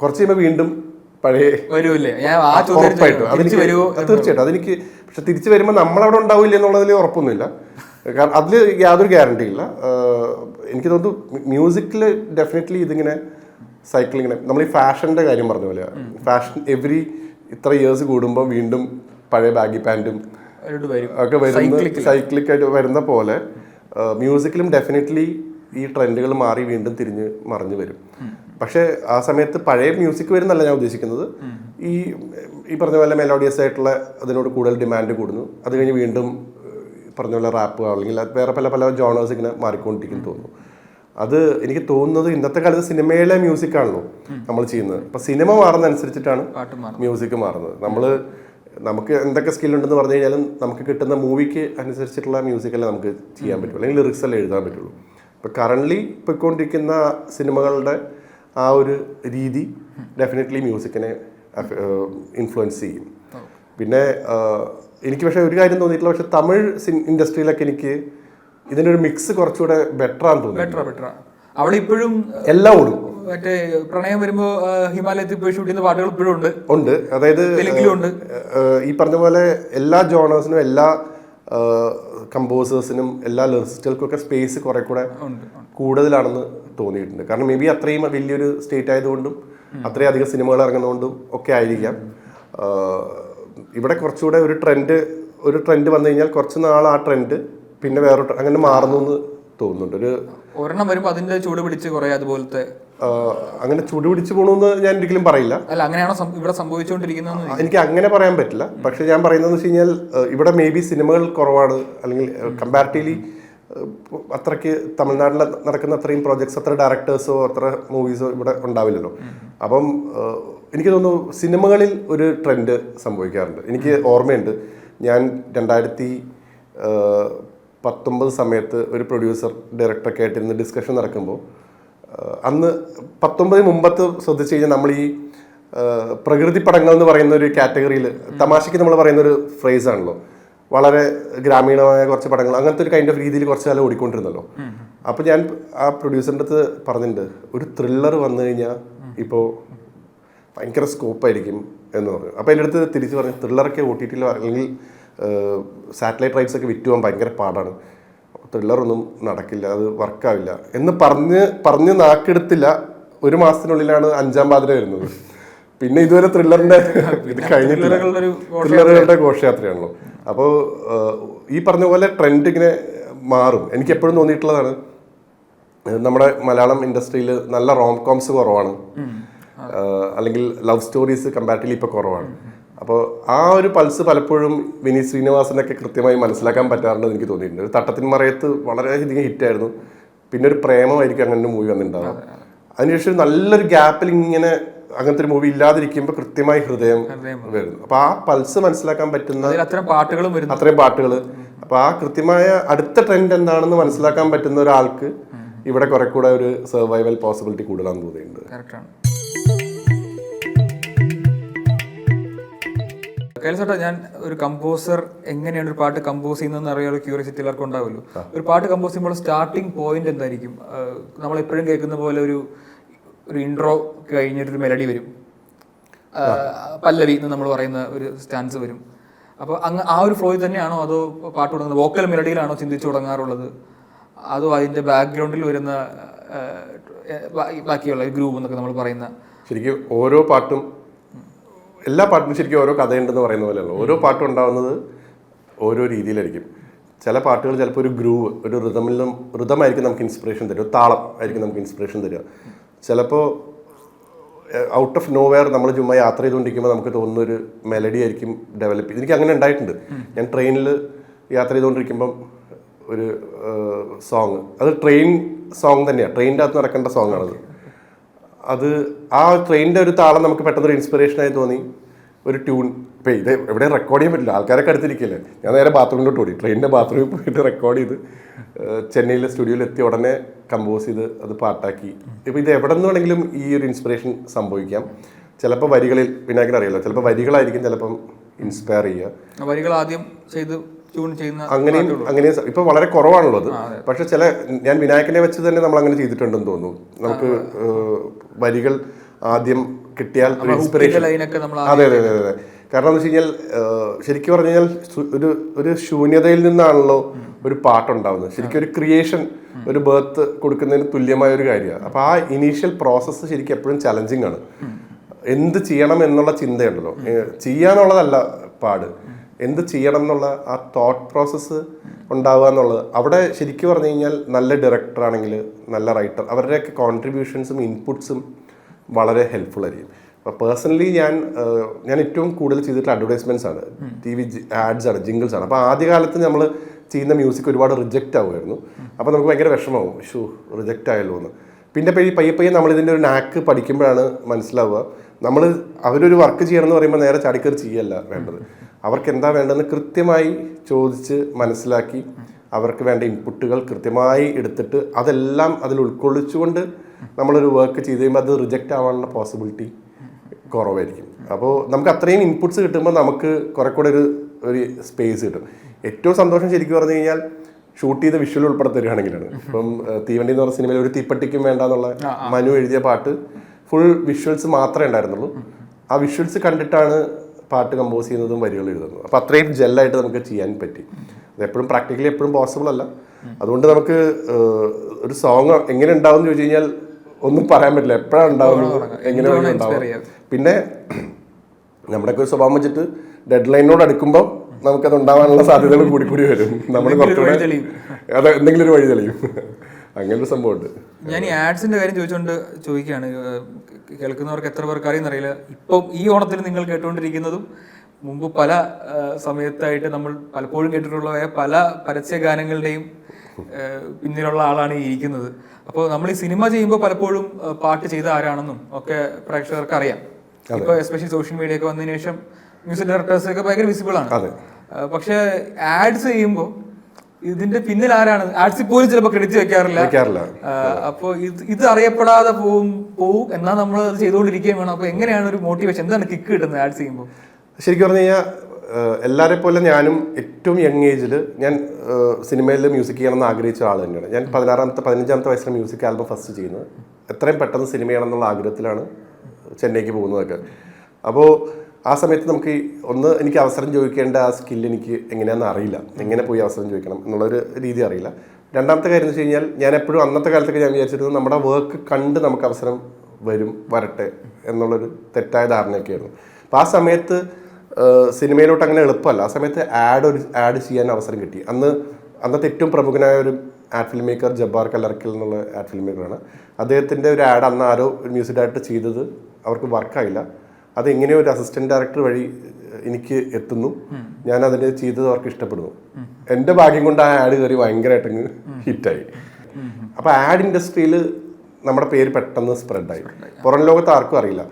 കുറച്ച് കഴിയുമ്പോൾ വീണ്ടും പഴയ ഉറപ്പായിട്ടും തീർച്ചയായിട്ടും അതെനിക്ക്. പക്ഷെ തിരിച്ചു വരുമ്പോൾ നമ്മളവിടെ ഉണ്ടാവില്ല എന്നുള്ളതിൽ ഉറപ്പൊന്നുമില്ല. കാരണം അതിൽ യാതൊരു ഗ്യാരണ്ടി ഇല്ല. എനിക്ക് തോന്നുന്നു മ്യൂസിക്കിൽ ഡെഫിനറ്റ്ലി ഇതിങ്ങനെ സൈക്കിൾ ഇങ്ങനെ, നമ്മൾ ഈ ഫാഷൻ്റെ കാര്യം പറഞ്ഞ പോലെ, ഫാഷൻ എവറി ഇത്ര ഇയേഴ്സ് കൂടുമ്പോൾ വീണ്ടും പഴയ ബാഗി പാൻറ്റും ഒക്കെ വരുന്ന സൈക്ലിക്കായിട്ട് വരുന്ന പോലെ മ്യൂസിക്കിലും ഡെഫിനറ്റ്ലി ഈ ട്രെൻഡുകൾ മാറി വീണ്ടും തിരിഞ്ഞ് മറിഞ്ഞു വരും. പക്ഷേ ആ സമയത്ത് പഴയ മ്യൂസിക് വരുന്നല്ല ഞാൻ ഉദ്ദേശിക്കുന്നത്. ഈ പറഞ്ഞ പോലെ മെലോഡിയസ് ആയിട്ടുള്ള അതിനോട് കൂടുതൽ ഡിമാൻഡ് കൂടുന്നു. അത് കഴിഞ്ഞ് വീണ്ടും പറഞ്ഞ പോലെ റാപ്പ് അല്ലെങ്കിൽ വേറെ പല ജോണേഴ്സ് ഇങ്ങനെ മാറിക്കൊണ്ടിരിക്കുന്നു തോന്നുന്നു. അത് എനിക്ക് തോന്നുന്നത് ഇന്നത്തെ കാലത്ത് സിനിമയിലെ മ്യൂസിക് ആണല്ലോ നമ്മൾ ചെയ്യുന്നത്. അപ്പം സിനിമ മാറുന്ന അനുസരിച്ചിട്ടാണ് മ്യൂസിക് മാറുന്നത്. നമുക്ക് എന്തൊക്കെ സ്കില്ലുണ്ടെന്ന് പറഞ്ഞു കഴിഞ്ഞാലും നമുക്ക് കിട്ടുന്ന മൂവിക്ക് അനുസരിച്ചിട്ടുള്ള മ്യൂസിക്കല്ലേ നമുക്ക് ചെയ്യാൻ പറ്റുള്ളൂ, അല്ലെങ്കിൽ ലിറിക്സ് അല്ലേ എഴുതാൻ പറ്റുള്ളൂ. ഇപ്പം കറണ്ട്ലി പോയിക്കൊണ്ടിരിക്കുന്ന സിനിമകളുടെ ആ ഒരു രീതി ഡെഫിനറ്റ്ലി മ്യൂസിക്കിനെ ഇൻഫ്ലുവൻസ് ചെയ്യും. പിന്നെ എനിക്ക് പക്ഷേ ഒരു കാര്യം തോന്നിയിട്ടില്ല, പക്ഷെ തമിഴ് ഇൻഡസ്ട്രിയിലൊക്കെ എനിക്ക് ഇതിൻ്റെ ഒരു മിക്സ് കുറച്ചുകൂടെ ബെറ്റർ ആണെന്ന് തോന്നുന്നു. അവിടെ ഇപ്പോഴും എല്ലാം ഓടും, മറ്റേ പ്രണയം വരുമ്പോ ഹിമാലയത്തിൽ പോയി ഷൂട്ട് ചെയ്യുന്ന പാട്ടുകൾ ഇപ്പോഴും ഉണ്ട്. അതായത് തെലുങ്കിലും ഉണ്ട്. ഈ പറഞ്ഞ പോലെ എല്ലാ ജോണേഴ്സിനും എല്ലാ കമ്പോസേഴ്സിനും എല്ലാ ലിറിസിസ്റ്റുകൾക്കും ഒക്കെ സ്പേസ് കുറെ കൂടെ കൂടുതലാണെന്ന് തോന്നിയിട്ടുണ്ട്. കാരണം മേ ബി അത്രയും വലിയൊരു സ്റ്റേറ്റ് ആയതുകൊണ്ടും അത്രയും അധികം സിനിമകൾ ഇറങ്ങുന്നതുകൊണ്ടും ഒക്കെ ആയിരിക്കാം. ഇവിടെ കുറച്ചുകൂടെ ഒരു ട്രെൻഡ് വന്നു കഴിഞ്ഞാൽ കുറച്ച് നാൾ ആ ട്രെൻഡ് പിന്നെ വേറെ അങ്ങനെ മാറുന്നു എന്ന് തോന്നുന്നുണ്ട്. ഒരെണ്ണം വരുമ്പോൾ അതിന്റെ ചൂട് പിടിച്ച് കുറെ അതുപോലത്തെ അങ്ങനെ ചൂട് പിടിച്ച് പോകണമെന്ന് ഞാൻ ഒരിക്കലും പറയില്ല. അല്ല, അങ്ങനെയാണോ ഇവിടെ സംഭവിച്ചുകൊണ്ടിരിക്കുന്നത്? എനിക്ക് അങ്ങനെ പറയാൻ പറ്റില്ല. പക്ഷെ ഞാൻ പറയുന്നതെന്ന് വെച്ച് കഴിഞ്ഞാൽ ഇവിടെ മേ ബി സിനിമകൾ കുറവാണ്, അല്ലെങ്കിൽ കമ്പാരിറ്റീവ്ലി അത്രയ്ക്ക് തമിഴ്നാട്ടിൽ നടക്കുന്ന അത്രയും പ്രോജക്ട്സ്, അത്ര ഡയറക്ടേഴ്സോ അത്ര മൂവീസോ ഇവിടെ ഉണ്ടാവില്ലല്ലോ. അപ്പം എനിക്ക് തോന്നുന്നു സിനിമകളിൽ ഒരു ട്രെൻഡ് സംഭവിക്കാറുണ്ട്. എനിക്ക് ഓർമ്മയുണ്ട്, ഞാൻ 2019 സമയത്ത് ഒരു പ്രൊഡ്യൂസർ ഡയറക്ടറൊക്കെ ആയിട്ടിരുന്ന് ഡിസ്കഷൻ നടക്കുമ്പോൾ, അന്ന് 19 മുമ്പത്ത് ശ്രദ്ധിച്ചു കഴിഞ്ഞാൽ നമ്മൾ ഈ പ്രകൃതി പടങ്ങൾ എന്ന് പറയുന്ന ഒരു കാറ്റഗറിയിൽ തമാശയ്ക്ക് നമ്മൾ പറയുന്ന ഒരു ഫ്രേസ് ആണല്ലോ. വളരെ ഗ്രാമീണമായ കുറച്ച് പടങ്ങൾ, അങ്ങനത്തെ ഒരു കൈൻഡ് ഓഫ് രീതിയിൽ കുറച്ച് കാലം ഓടിക്കൊണ്ടിരുന്നല്ലോ. അപ്പോൾ ഞാൻ ആ പ്രൊഡ്യൂസറിൻ്റെ അടുത്ത് പറഞ്ഞിട്ടുണ്ട്, ഒരു ത്രില്ലർ വന്നു കഴിഞ്ഞാൽ ഇപ്പോൾ ഭയങ്കര സ്കോപ്പായിരിക്കും എന്ന് പറഞ്ഞു. അപ്പോൾ എൻ്റെ അടുത്ത് തിരിച്ച് പറഞ്ഞു, ത്രില്ലറൊക്കെ OTT അല്ലെങ്കിൽ സാറ്റലൈറ്റ് റൈറ്റ്സ് ഒക്കെ വിറ്റ് പോകാൻ ഭയങ്കര പാടാണ്, ത്രില്ലറൊന്നും നടക്കില്ല, അത് വർക്കാവില്ല എന്ന് പറഞ്ഞ് നാക്കെടുത്തില്ല. 1 മാസത്തിനുള്ളിലാണ് 5-ാം പാതിര വരുന്നത്. പിന്നെ ഇതുവരെ ത്രില്ലറിന്റെ ഇത് കഴിഞ്ഞിട്ടില്ല. ത്രില്ലറുകളുടെ ഘോഷയാത്രയാണല്ലോ. അപ്പോൾ ഈ പറഞ്ഞ പോലെ ട്രെൻഡ് ഇങ്ങനെ മാറും. എനിക്ക് എപ്പോഴും തോന്നിയിട്ടുള്ളതാണ്, നമ്മുടെ മലയാളം ഇൻഡസ്ട്രിയിൽ നല്ല റോം കോംസ് കുറവാണ്, അല്ലെങ്കിൽ ലവ് സ്റ്റോറീസ് കമ്പാരിറ്റീവ്ലി ഇപ്പോൾ കുറവാണ്. അപ്പോൾ ആ ഒരു പൾസ് പലപ്പോഴും വിനീത് ശ്രീനിവാസനൊക്കെ കൃത്യമായി മനസ്സിലാക്കാൻ പറ്റാറുണ്ടെന്ന് എനിക്ക് തോന്നിയിട്ടുണ്ട്. ഒരു തട്ടത്തിൻ മറയത്ത് വളരെയധികം ഹിറ്റായിരുന്നു, പിന്നെ ഒരു പ്രേമമായിരിക്കും അങ്ങനെ ഒരു മൂവി വന്നിട്ടുണ്ടാവുക. അതിനുശേഷം നല്ലൊരു ഗ്യാപ്പിൽ ഇങ്ങനെ അങ്ങനത്തെ ഒരു മൂവി ഇല്ലാതിരിക്കുമ്പോൾ കൃത്യമായി ഹൃദയം വരുന്നു. അപ്പോൾ ആ പൾസ് മനസ്സിലാക്കാൻ പറ്റുന്ന അത്രയും പാട്ടുകൾ, അപ്പോൾ ആ കൃത്യമായ അടുത്ത ട്രെൻഡ് എന്താണെന്ന് മനസ്സിലാക്കാൻ പറ്റുന്ന ഒരാൾക്ക് ഇവിടെ കുറെ കൂടെ ഒരു സർവൈവൽ പോസിബിലിറ്റി കൂടുതലാണെന്ന് തോന്നിയിട്ടുണ്ട്. കൈലാസേട്ടാ, ഞാൻ ഒരു കമ്പോസർ എങ്ങനെയാണ് ഒരു പാട്ട് കമ്പോസ് ചെയ്യുന്നതെന്ന് അറിയാനുള്ള ക്യൂരിയോസിറ്റി എല്ലാവർക്കും ഉണ്ടാവുമല്ലോ. ഒരു പാട്ട് കമ്പോസ് ചെയ്യുമ്പോൾ സ്റ്റാർട്ടിങ് പോയിന്റ് എന്തായിരിക്കും? നമ്മൾ എപ്പോഴും കേൾക്കുന്ന പോലെ ഒരു ഇൻട്രോ കഴിഞ്ഞിട്ടൊരു മെലഡി വരും, പല്ലവി എന്ന് നമ്മൾ പറയുന്ന ഒരു സ്റ്റാൻസ് വരും. അപ്പോൾ ആ ഒരു ഫ്ലോയിൽ തന്നെയാണോ അതോ പാട്ട് തുടങ്ങുന്നത് വോക്കൽ മെലഡിയിലാണോ ചിന്തിച്ചു തുടങ്ങാറുള്ളത്, അതോ അതിൻ്റെ ബാക്ക്ഗ്രൗണ്ടിൽ വരുന്ന ബാക്കിയുള്ള ഗ്രൂവ് എന്നൊക്കെ നമ്മൾ പറയുന്ന? ശരിക്കും എല്ലാ പാട്ടിനും ശരിക്കും ഓരോ കഥയുണ്ടെന്ന് പറയുന്ന പോലെയല്ലോ. ഓരോ പാട്ടും ഉണ്ടാവുന്നത് ഓരോ രീതിയിലായിരിക്കും. ചില പാട്ടുകൾ ചിലപ്പോൾ ഒരു ഗ്രൂവ്, ഒരു ഋതമായിരിക്കും നമുക്ക് ഇൻസ്പിറേഷൻ തരിക, ഒരു താളം ആയിരിക്കും നമുക്ക് ഇൻസ്പിറേഷൻ തരിക. ചിലപ്പോൾ ഔട്ട് ഓഫ് നോവെയർ നമ്മൾ ചുമ്മാ യാത്ര ചെയ്തുകൊണ്ടിരിക്കുമ്പോൾ നമുക്ക് തോന്നുന്ന ഒരു മെലഡി ആയിരിക്കും ഡെവലപ്പ് ചെയ്ത്. എനിക്ക് അങ്ങനെ ഉണ്ടായിട്ടുണ്ട്. ഞാൻ ട്രെയിനിൽ യാത്ര ചെയ്തുകൊണ്ടിരിക്കുമ്പം ഒരു സോങ്, അത് ട്രെയിൻ സോങ് തന്നെയാണ്, ട്രെയിനിൻ്റെ അകത്ത് നടക്കേണ്ട സോങ് ആണത്. അത് ആ ട്രെയിനിൻ്റെ ഒരു താളം നമുക്ക് പെട്ടെന്നൊരു ഇൻസ്പിറേഷനായി തോന്നി. ഒരു ട്യൂൺ, ഇപ്പം ഇത് എവിടെ റെക്കോർഡ് ചെയ്യാൻ പറ്റില്ല, ആൾക്കാരൊക്കെ അടുത്തിരിക്കില്ലേ. ഞാൻ നേരെ ബാത്റൂമിലോട്ട് ഓടി, ട്രെയിനിൻ്റെ ബാത്റൂമിൽ പോയിട്ട് റെക്കോർഡ് ചെയ്ത് ചെന്നൈയിലെ സ്റ്റുഡിയോയിൽ എത്തി ഉടനെ കമ്പോസ് ചെയ്ത് അത് പാട്ടാക്കി. ഇപ്പം ഇത് എവിടെ നിന്ന് വേണമെങ്കിലും ഈ ഒരു ഇൻസ്പിറേഷൻ സംഭവിക്കാം. ചിലപ്പോൾ വരികളിൽ, വിനായകൻ അറിയാലോ, ചിലപ്പോൾ വരികളായിരിക്കും ചിലപ്പം ഇൻസ്പയർ ചെയ്യുക. വരികൾ ആദ്യം ചെയ്ത് അങ്ങനെ ഇപ്പൊ വളരെ കുറവാണല്ലോ അത്. പക്ഷെ ഞാൻ വിനായകനെ വെച്ച് തന്നെ നമ്മൾ അങ്ങനെ ചെയ്തിട്ടുണ്ടെന്ന് തോന്നുന്നു. നമുക്ക് വരികൾ ആദ്യം കിട്ടിയാൽ ഇൻസ്പിറേഷൻ. അതെ. കാരണം എന്ന് വെച്ച് കഴിഞ്ഞാൽ ശരിക്കും പറഞ്ഞു കഴിഞ്ഞാൽ ഒരു ശൂന്യതയിൽ നിന്നാണല്ലോ ഒരു പാട്ടുണ്ടാവുന്നത്. ശരിക്കും ഒരു ക്രിയേഷൻ, ഒരു ബർത്ത് കൊടുക്കുന്നതിന് തുല്യമായ ഒരു കാര്യമാണ്. അപ്പോൾ ആ ഇനീഷ്യൽ പ്രോസസ്സ് ശരിക്കും എപ്പോഴും ചലഞ്ചിങ് ആണ്. എന്ത് ചെയ്യണം എന്നുള്ള ചിന്തയുണ്ടല്ലോ, ചെയ്യാനുള്ളതല്ല പാട്, എന്ത് ചെയ്യണം എന്നുള്ള ആ തോട്ട് പ്രോസസ്സ് ഉണ്ടാവുക എന്നുള്ളത്. അവിടെ ശരിക്കും പറഞ്ഞു കഴിഞ്ഞാൽ നല്ല ഡയറക്ടർ ആണെങ്കിൽ, നല്ല റൈറ്റർ, അവരുടെയൊക്കെ കോൺട്രിബ്യൂഷൻസും ഇൻപുട്സും വളരെ ഹെൽപ്ഫുൾ ആയിരിക്കും. അപ്പോൾ പേഴ്സണലി ഞാൻ ഏറ്റവും കൂടുതൽ ചെയ്തിട്ടുള്ള അഡ്വർടൈസ്മെൻറ്റ്സ് ആണ്, TV ആഡ്സ് ആണ്, ജിംഗിൾസ് ആണ്. അപ്പോൾ ആദ്യകാലത്ത് നമ്മൾ ചെയ്യുന്ന മ്യൂസിക് ഒരുപാട് റിജക്റ്റ് ആവുമായിരുന്നു. അപ്പോൾ നമുക്ക് ഭയങ്കര വിഷമമാവും, റിജക്റ്റ് ആയല്ലോ എന്ന്. പിന്നെ പയ്യെ നമ്മളിതിൻ്റെ ഒരു നാക്ക് പഠിക്കുമ്പോഴാണ് മനസ്സിലാവുക, അവരൊരു വർക്ക് ചെയ്യണം എന്ന് പറയുമ്പോൾ നേരെ ചാടിക്കറി ചെയ്യല്ല വേണ്ടത്. അവർക്ക് എന്താ വേണ്ടതെന്ന് കൃത്യമായി ചോദിച്ച് മനസ്സിലാക്കി അവർക്ക് വേണ്ട ഇൻപുട്ടുകൾ കൃത്യമായി എടുത്തിട്ട് അതെല്ലാം അതിൽ ഉൾക്കൊള്ളിച്ചുകൊണ്ട് നമ്മളൊരു വർക്ക് ചെയ്ത് കഴിയുമ്പോൾ അത് റിജക്റ്റ് ആവാനുള്ള പോസിബിലിറ്റി കുറവായിരിക്കും. അപ്പോൾ നമുക്ക് അത്രയും ഇൻപുട്സ് കിട്ടുമ്പോൾ നമുക്ക് കുറെ കൂടെ ഒരു സ്പേസ് കിട്ടും. ഏറ്റവും സന്തോഷം ശരിക്കും പറഞ്ഞു കഴിഞ്ഞാൽ ഷൂട്ട് ചെയ്ത വിഷ്വൽ ഉൾപ്പെടെ തരികയാണെങ്കിലാണ്. ഇപ്പം തീവണ്ടി എന്ന് പറഞ്ഞ സിനിമയിൽ ഒരു തീപ്പെട്ടിക്കും വേണ്ട എന്നുള്ള മനു എഴുതിയ പാട്ട് ഫുൾ വിഷ്വൽസ് മാത്രമേ ഉണ്ടായിരുന്നുള്ളൂ. ആ വിഷ്വൽസ് കണ്ടിട്ടാണ് പാട്ട് കമ്പോസ് ചെയ്യുന്നതും വരികൾ എഴുതുന്നത്. അപ്പോൾ അത്രയും ജെല്ലായിട്ട് നമുക്ക് ചെയ്യാൻ പറ്റി. അത് എപ്പോഴും പ്രാക്ടിക്കലി എപ്പോഴും പോസിബിൾ അല്ല. അതുകൊണ്ട് നമുക്ക് ഒരു സോങ് എങ്ങനെ ഉണ്ടാവും എന്ന് ചോദിച്ചു കഴിഞ്ഞാൽ ഒന്നും പറയാൻ പറ്റില്ല, എപ്പോഴാണ് ഉണ്ടാവുന്നത്, എങ്ങനെ ഉണ്ടാവും. പിന്നെ നമ്മുടെയൊക്കെ ഒരു സ്വഭാവം വെച്ചിട്ട് ഡെഡ് ലൈനോട് അടുക്കുമ്പോൾ നമുക്കത് ഉണ്ടാവാനുള്ള സാധ്യതകൾ കൂടി വരും. നമ്മൾ കുറച്ചുകൂടെ അത് എന്തെങ്കിലും ഒരു വഴി തെളിയും. അങ്ങനെ ഒരു സംഭവമുണ്ട്. ഞാൻ ഈ ആഡ്സിന്റെ കാര്യം ചോദിക്കുകയാണ്, കേൾക്കുന്നവർക്ക് എത്ര പേർക്ക് അറിയുന്നറിയില്ല. ഇപ്പം ഈ ഓണത്തിന് നിങ്ങൾ കേട്ടുകൊണ്ടിരിക്കുന്നതും മുമ്പ് പല സമയത്തായിട്ട് നമ്മൾ പലപ്പോഴും കേട്ടിട്ടുള്ള പല പരസ്യ ഗാനങ്ങളുടെയും പിന്നിലുള്ള ആളാണ് ഈ ഇരിക്കുന്നത്. അപ്പോൾ നമ്മൾ ഈ സിനിമ ചെയ്യുമ്പോൾ പലപ്പോഴും പാട്ട് ചെയ്ത ആരാണെന്നും ഒക്കെ പ്രേക്ഷകർക്ക് അറിയാം. ഇപ്പോൾ എസ്പെഷ്യലി സോഷ്യൽ മീഡിയ ഒക്കെ വന്നതിന് ശേഷം മ്യൂസിക് ഡയറക്ടേഴ്സ് ഒക്കെ ഭയങ്കര വിസിബിൾ ആണ്. പക്ഷെ ആഡ്സ് ചെയ്യുമ്പോൾ ഇതിന്റെ പിന്നിൽ ആരാണ്, ആഡ്സിൽ പോലും ചിലപ്പോൾ ക്രെഡിറ്റ് വെക്കാറില്ല. അപ്പോൾ ഇത് അറിയപ്പെടാതെ പോവും എന്നാൽ നമ്മൾ അത് ചെയ്തുകൊണ്ടിരിക്കുകയും വേണം. അപ്പോൾ എങ്ങനെയാണ് ഒരു മോട്ടിവേഷൻ, എന്താണ് കിക്ക് കിട്ടുന്നത് ആഡ്സ് ചെയ്യുമ്പോൾ? ശരിക്കും പറഞ്ഞു കഴിഞ്ഞാൽ എല്ലാവരെ പോലെ ഞാനും ഏറ്റവും യങ് ഏജിൽ ഞാൻ സിനിമയിൽ മ്യൂസിക് ചെയ്യണമെന്ന് ആഗ്രഹിച്ച ആൾ തന്നെയാണ്. ഞാൻ 15-ാമത്തെ വയസ്സിൽ മ്യൂസിക് ആൽബം ഫസ്റ്റ് ചെയ്യുന്നത്. എത്രയും പെട്ടെന്ന് സിനിമ ചെയ്യണമെന്നുള്ള ആഗ്രഹത്തിലാണ് ചെന്നൈക്ക് പോകുന്നതൊക്കെ. അപ്പോൾ ആ സമയത്ത് നമുക്ക് എനിക്ക് അവസരം ചോദിക്കേണ്ട ആ സ്കില്ല് എനിക്ക് എങ്ങനെയാണെന്ന് അറിയില്ല, എങ്ങനെ പോയി അവസരം ചോദിക്കണം എന്നുള്ളൊരു രീതി അറിയില്ല. രണ്ടാമത്തെ കാര്യം എന്ന് വെച്ച് കഴിഞ്ഞാൽ ഞാൻ എപ്പോഴും അന്നത്തെ കാലത്തൊക്കെ ഞാൻ വിചാരിച്ചിരുന്നത് നമ്മുടെ വർക്ക് കണ്ട് നമുക്ക് അവസരം വരട്ടെ എന്നുള്ളൊരു തെറ്റായ ധാരണയൊക്കെ ആയിരുന്നു. അപ്പോൾ ആ സമയത്ത് സിനിമയിലോട്ട് അങ്ങനെ എളുപ്പമല്ല. ആ സമയത്ത് ആഡ് ചെയ്യാൻ അവസരം കിട്ടി. അന്നത്തെ ഏറ്റവും പ്രമുഖനായ ഒരു ad film maker Jabbar Kallarakkal എന്നുള്ള ആഡ് ഫിലിം മേക്കറാണ്. അദ്ദേഹത്തിൻ്റെ ഒരു ആഡ് അന്ന് ആരോ മ്യൂസിക് ഡയറക്ടർ ചെയ്തത് അവർക്ക് വർക്കായില്ല. അതെങ്ങനെ ഒരു അസിസ്റ്റന്റ് ഡയറക്ടർ വഴി എനിക്ക് എത്തുന്നു, ഞാൻ അതിന് ചെയ്തത് അവർക്ക് ഇഷ്ടപ്പെടുന്നു. എൻ്റെ ഭാഗ്യം കൊണ്ട് ആ ആഡ് കയറി ഭയങ്കരമായിട്ടങ്ങ് ഹിറ്റായി. അപ്പോൾ ആഡ് ഇൻഡസ്ട്രിയിൽ നമ്മുടെ പേര് പെട്ടെന്ന് സ്പ്രെഡായി, പുറം ലോകത്ത് ആർക്കും അറിയില്ല.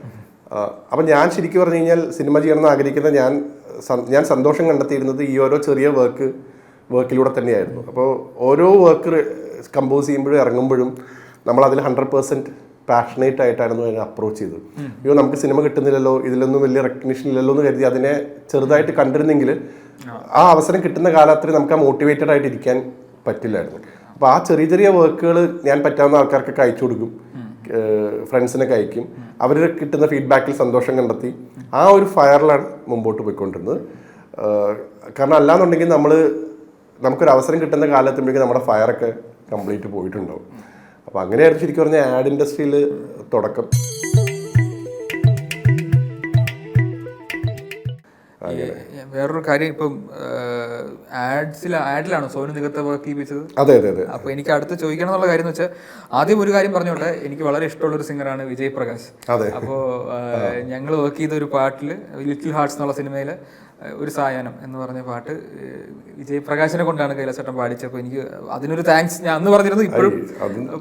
അപ്പം ഞാൻ ശരിക്കും പറഞ്ഞു കഴിഞ്ഞാൽ സിനിമ ചെയ്യണമെന്ന് ആഗ്രഹിക്കുന്ന ഞാൻ സന്തോഷം കണ്ടെത്തിയിരുന്നത് ഈ ഓരോ ചെറിയ വർക്കിലൂടെ തന്നെയായിരുന്നു. അപ്പോൾ ഓരോ വർക്ക് കമ്പോസ് ചെയ്യുമ്പോഴും ഇറങ്ങുമ്പോഴും നമ്മളതിൽ 100% പാഷനേറ്റ് ആയിട്ടായിരുന്നു അതിനെ അപ്രോച്ച് ചെയ്തത്. അയ്യോ നമുക്ക് സിനിമ കിട്ടുന്നില്ലല്ലോ, ഇതിലൊന്നും വലിയ റെക്കഗ്നിഷൻ ഇല്ലല്ലോ എന്ന് കരുതി അതിനെ ചെറുതായിട്ട് കണ്ടിരുന്നെങ്കിൽ ആ അവസരം കിട്ടുന്ന കാലത്തിൽ നമുക്ക് ആ മോട്ടിവേറ്റഡ് ആയിട്ട് ഇരിക്കാൻ പറ്റില്ലായിരുന്നു. അപ്പോൾ ആ ചെറിയ ചെറിയ വർക്കുകൾ ഞാൻ പറ്റാവുന്ന ആൾക്കാർക്കൊക്കെ അയച്ചു കൊടുക്കും, ഫ്രണ്ട്സിനൊക്കെ അയക്കും. അവർ കിട്ടുന്ന ഫീഡ്ബാക്കിൽ സന്തോഷം കണ്ടെത്തി ആ ഒരു ഫയറിലാണ് മുമ്പോട്ട് പോയിക്കൊണ്ടിരുന്നത്. കാരണം അല്ലാന്നുണ്ടെങ്കിൽ നമുക്കൊരു അവസരം കിട്ടുന്ന കാലത്തുമ്പോഴേക്കും നമ്മുടെ ഫയറൊക്കെ കംപ്ലീറ്റ് പോയിട്ടുണ്ടാവും. അപ്പോൾ അങ്ങനെയായിരുന്നു ശരിക്കും പറഞ്ഞാൽ ആഡ് ഇൻഡസ്ട്രിയിൽ തുടക്കം. വേറൊരു കാര്യം, ഇപ്പം ആഡിലാണ് സോനു നിഗത്തെ വർക്ക് ചെയ്യിപ്പിച്ചത്. അതെ. അപ്പോൾ എനിക്ക് അടുത്ത് ചോദിക്കണം എന്നുള്ള കാര്യം എന്ന് വെച്ചാൽ, ആദ്യം ഒരു കാര്യം പറഞ്ഞോട്ടെ, എനിക്ക് വളരെ ഇഷ്ടമുള്ള ഒരു സിംഗറാണ് വിജയ് പ്രകാശ്. അപ്പോൾ ഞങ്ങൾ വർക്ക് ചെയ്ത ഒരു പാട്ടിൽ ലിറ്റിൽ ഹാർട്സ് എന്നുള്ള സിനിമയിൽ ഒരു സായാഹ്നം എന്ന് പറഞ്ഞ പാട്ട് വിജയ് പ്രകാശിനെ കൊണ്ടാണ് കൈലാസേട്ടൻ പാടിച്ചത്. അപ്പോൾ എനിക്ക് അതിനൊരു താങ്ക്സ് ഞാൻ അന്ന് പറഞ്ഞിരുന്നു, ഇപ്പോഴും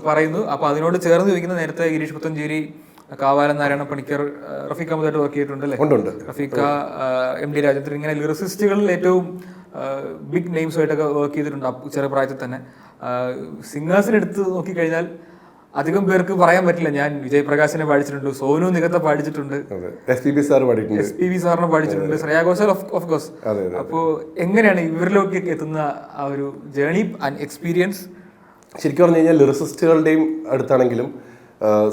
പറയുന്നു. അപ്പോൾ അതിനോട് ചേർന്ന് ചോദിക്കുന്ന, നേരത്തെ ഗിരീഷ് പുത്തഞ്ചേരി, കാവാലൻ നാരായണ പണിക്കർ, റഫീഖ് അഹമ്മദായിട്ട് വർക്ക് ചെയ്തിട്ടുണ്ട് അല്ലേ? റഫീഖ, MD രാജേന്ദ്രൻ, ഇങ്ങനെ ലിറിസിസ്റ്റുകളിൽ ഏറ്റവും ബിഗ് നെയിംസുമായിട്ടൊക്കെ വർക്ക് ചെയ്തിട്ടുണ്ട് ചെറുപ്രായത്തിൽ തന്നെ. സിംഗേഴ്സിനെടുത്ത് നോക്കിക്കഴിഞ്ഞാൽ അധികം പേർക്ക് പറയാൻ പറ്റില്ല, ഞാൻ വിജയ് പ്രകാശിനെ പഠിച്ചിട്ടുണ്ട്, സോനു നിഗത്തെ പഠിച്ചിട്ടുണ്ട്, SPB സാറിനെ പഠിച്ചിട്ടുണ്ട്, ശ്രേയ ഘോഷാൽ ഓഫ് കോഴ്സ്. അപ്പോൾ എങ്ങനെയാണ് ഇവരിലേക്ക് എത്തുന്ന ആ ഒരു ജേർണി ആൻഡ് എക്സ്പീരിയൻസ്? ശരിക്കും പറഞ്ഞു കഴിഞ്ഞാൽ ലിറിസിസ്റ്റുകളുടെയും അടുത്താണെങ്കിലും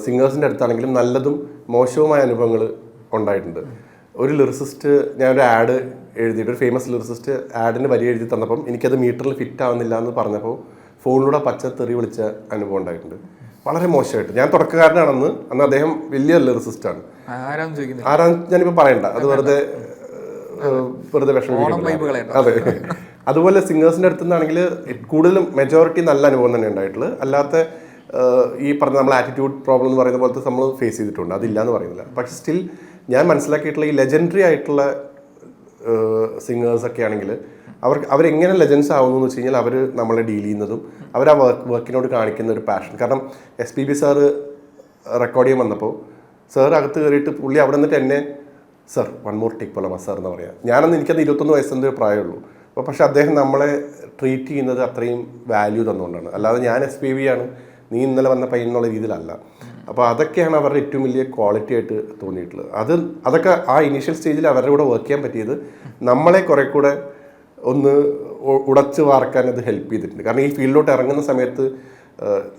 സിംഗേഴ്സിൻ്റെ അടുത്താണെങ്കിലും നല്ലതും മോശവുമായ അനുഭവങ്ങൾ ഉണ്ടായിട്ടുണ്ട്. ഒരു ലിറിസിസ്റ്റ്, ഞാനൊരു ആഡ് എഴുതിയിട്ട്, ഒരു ഫേമസ് ലിറിസിസ്റ്റ് ആഡിന് വരി എഴുതി തന്നപ്പം എനിക്കത് മീറ്ററിൽ ഫിറ്റ് ആവുന്നില്ല എന്ന് പറഞ്ഞപ്പോൾ ഫോണിലൂടെ പച്ചത്തെറി വിളിച്ച അനുഭവം ഉണ്ടായിട്ടുണ്ട്. വളരെ മോശമായിട്ട്. ഞാൻ തുടക്കക്കാരനാണെന്ന്, അന്ന് അദ്ദേഹം വലിയ ലിറിസിസ്റ്റാണ്. ആരാന്ന് ഞാനിപ്പോൾ പറയണ്ട, അത് വെറുതെ വിഷമിപ്പിക്കുന്നത്. അതെ. അതുപോലെ സിംഗേഴ്സിൻ്റെ അടുത്ത് നിന്നാണെങ്കിൽ കൂടുതലും മെജോറിറ്റി നല്ല അനുഭവം തന്നെ ഉണ്ടായിട്ടുള്ളത്. അല്ലാത്ത ഈ പറഞ്ഞ നമ്മൾ ആറ്റിറ്റ്യൂഡ് പ്രോബ്ലം എന്ന് പറയുന്ന പോലത്തെ നമ്മൾ ഫേസ് ചെയ്തിട്ടുണ്ട്, അതില്ല എന്ന് പറയുന്നില്ല. പക്ഷെ സ്റ്റിൽ ഞാൻ മനസ്സിലാക്കിയിട്ടുള്ള ഈ ലെജൻഡറി ആയിട്ടുള്ള സിംഗേഴ്സൊക്കെ ആണെങ്കിൽ അവരെങ്ങനെ ലെജൻസ് ആവുന്നു എന്ന് വെച്ച് കഴിഞ്ഞാൽ അവർ നമ്മളെ ഡീൽ ചെയ്യുന്നതും അവർ ആ വർക്കിനോട് കാണിക്കുന്ന ഒരു പാഷൻ. കാരണം SPB സാറ് റെക്കോർഡ് ചെയ്യാൻ വന്നപ്പോൾ സാർ അകത്ത് കയറിയിട്ട് പുള്ളി അവിടെ നിന്നിട്ട് എന്നെ സർ 1 more ടേക്ക് പോലെ സാർ എന്ന് പറയാം. ഞാനന്ന് എനിക്കത് 21 വയസ്സിൻ്റെ പ്രായമുള്ളൂ. അപ്പോൾ പക്ഷെ അദ്ദേഹം നമ്മളെ ട്രീറ്റ് ചെയ്യുന്നത് അത്രയും വാല്യൂ തന്നുകൊണ്ടാണ്. അല്ലാതെ ഞാൻ SPB ആണ്, നീ ഇന്നലെ വന്ന പയ്യൻ എന്നുള്ള രീതിയിലല്ല. അപ്പോൾ അതൊക്കെയാണ് അവരുടെ ഏറ്റവും വലിയ ക്വാളിറ്റി ആയിട്ട് തോന്നിയിട്ടുള്ളത്. അതൊക്കെ ആ ഇനീഷ്യൽ സ്റ്റേജിൽ അവരുടെ കൂടെ വർക്ക് ചെയ്യാൻ പറ്റിയത് നമ്മളെ കുറെ കൂടെ ഒന്ന് ഉടച്ച് വാർക്കാൻ അത് ഹെൽപ്പ് ചെയ്തിട്ടുണ്ട്. കാരണം ഈ ഫീൽഡിലോട്ട് ഇറങ്ങുന്ന സമയത്ത്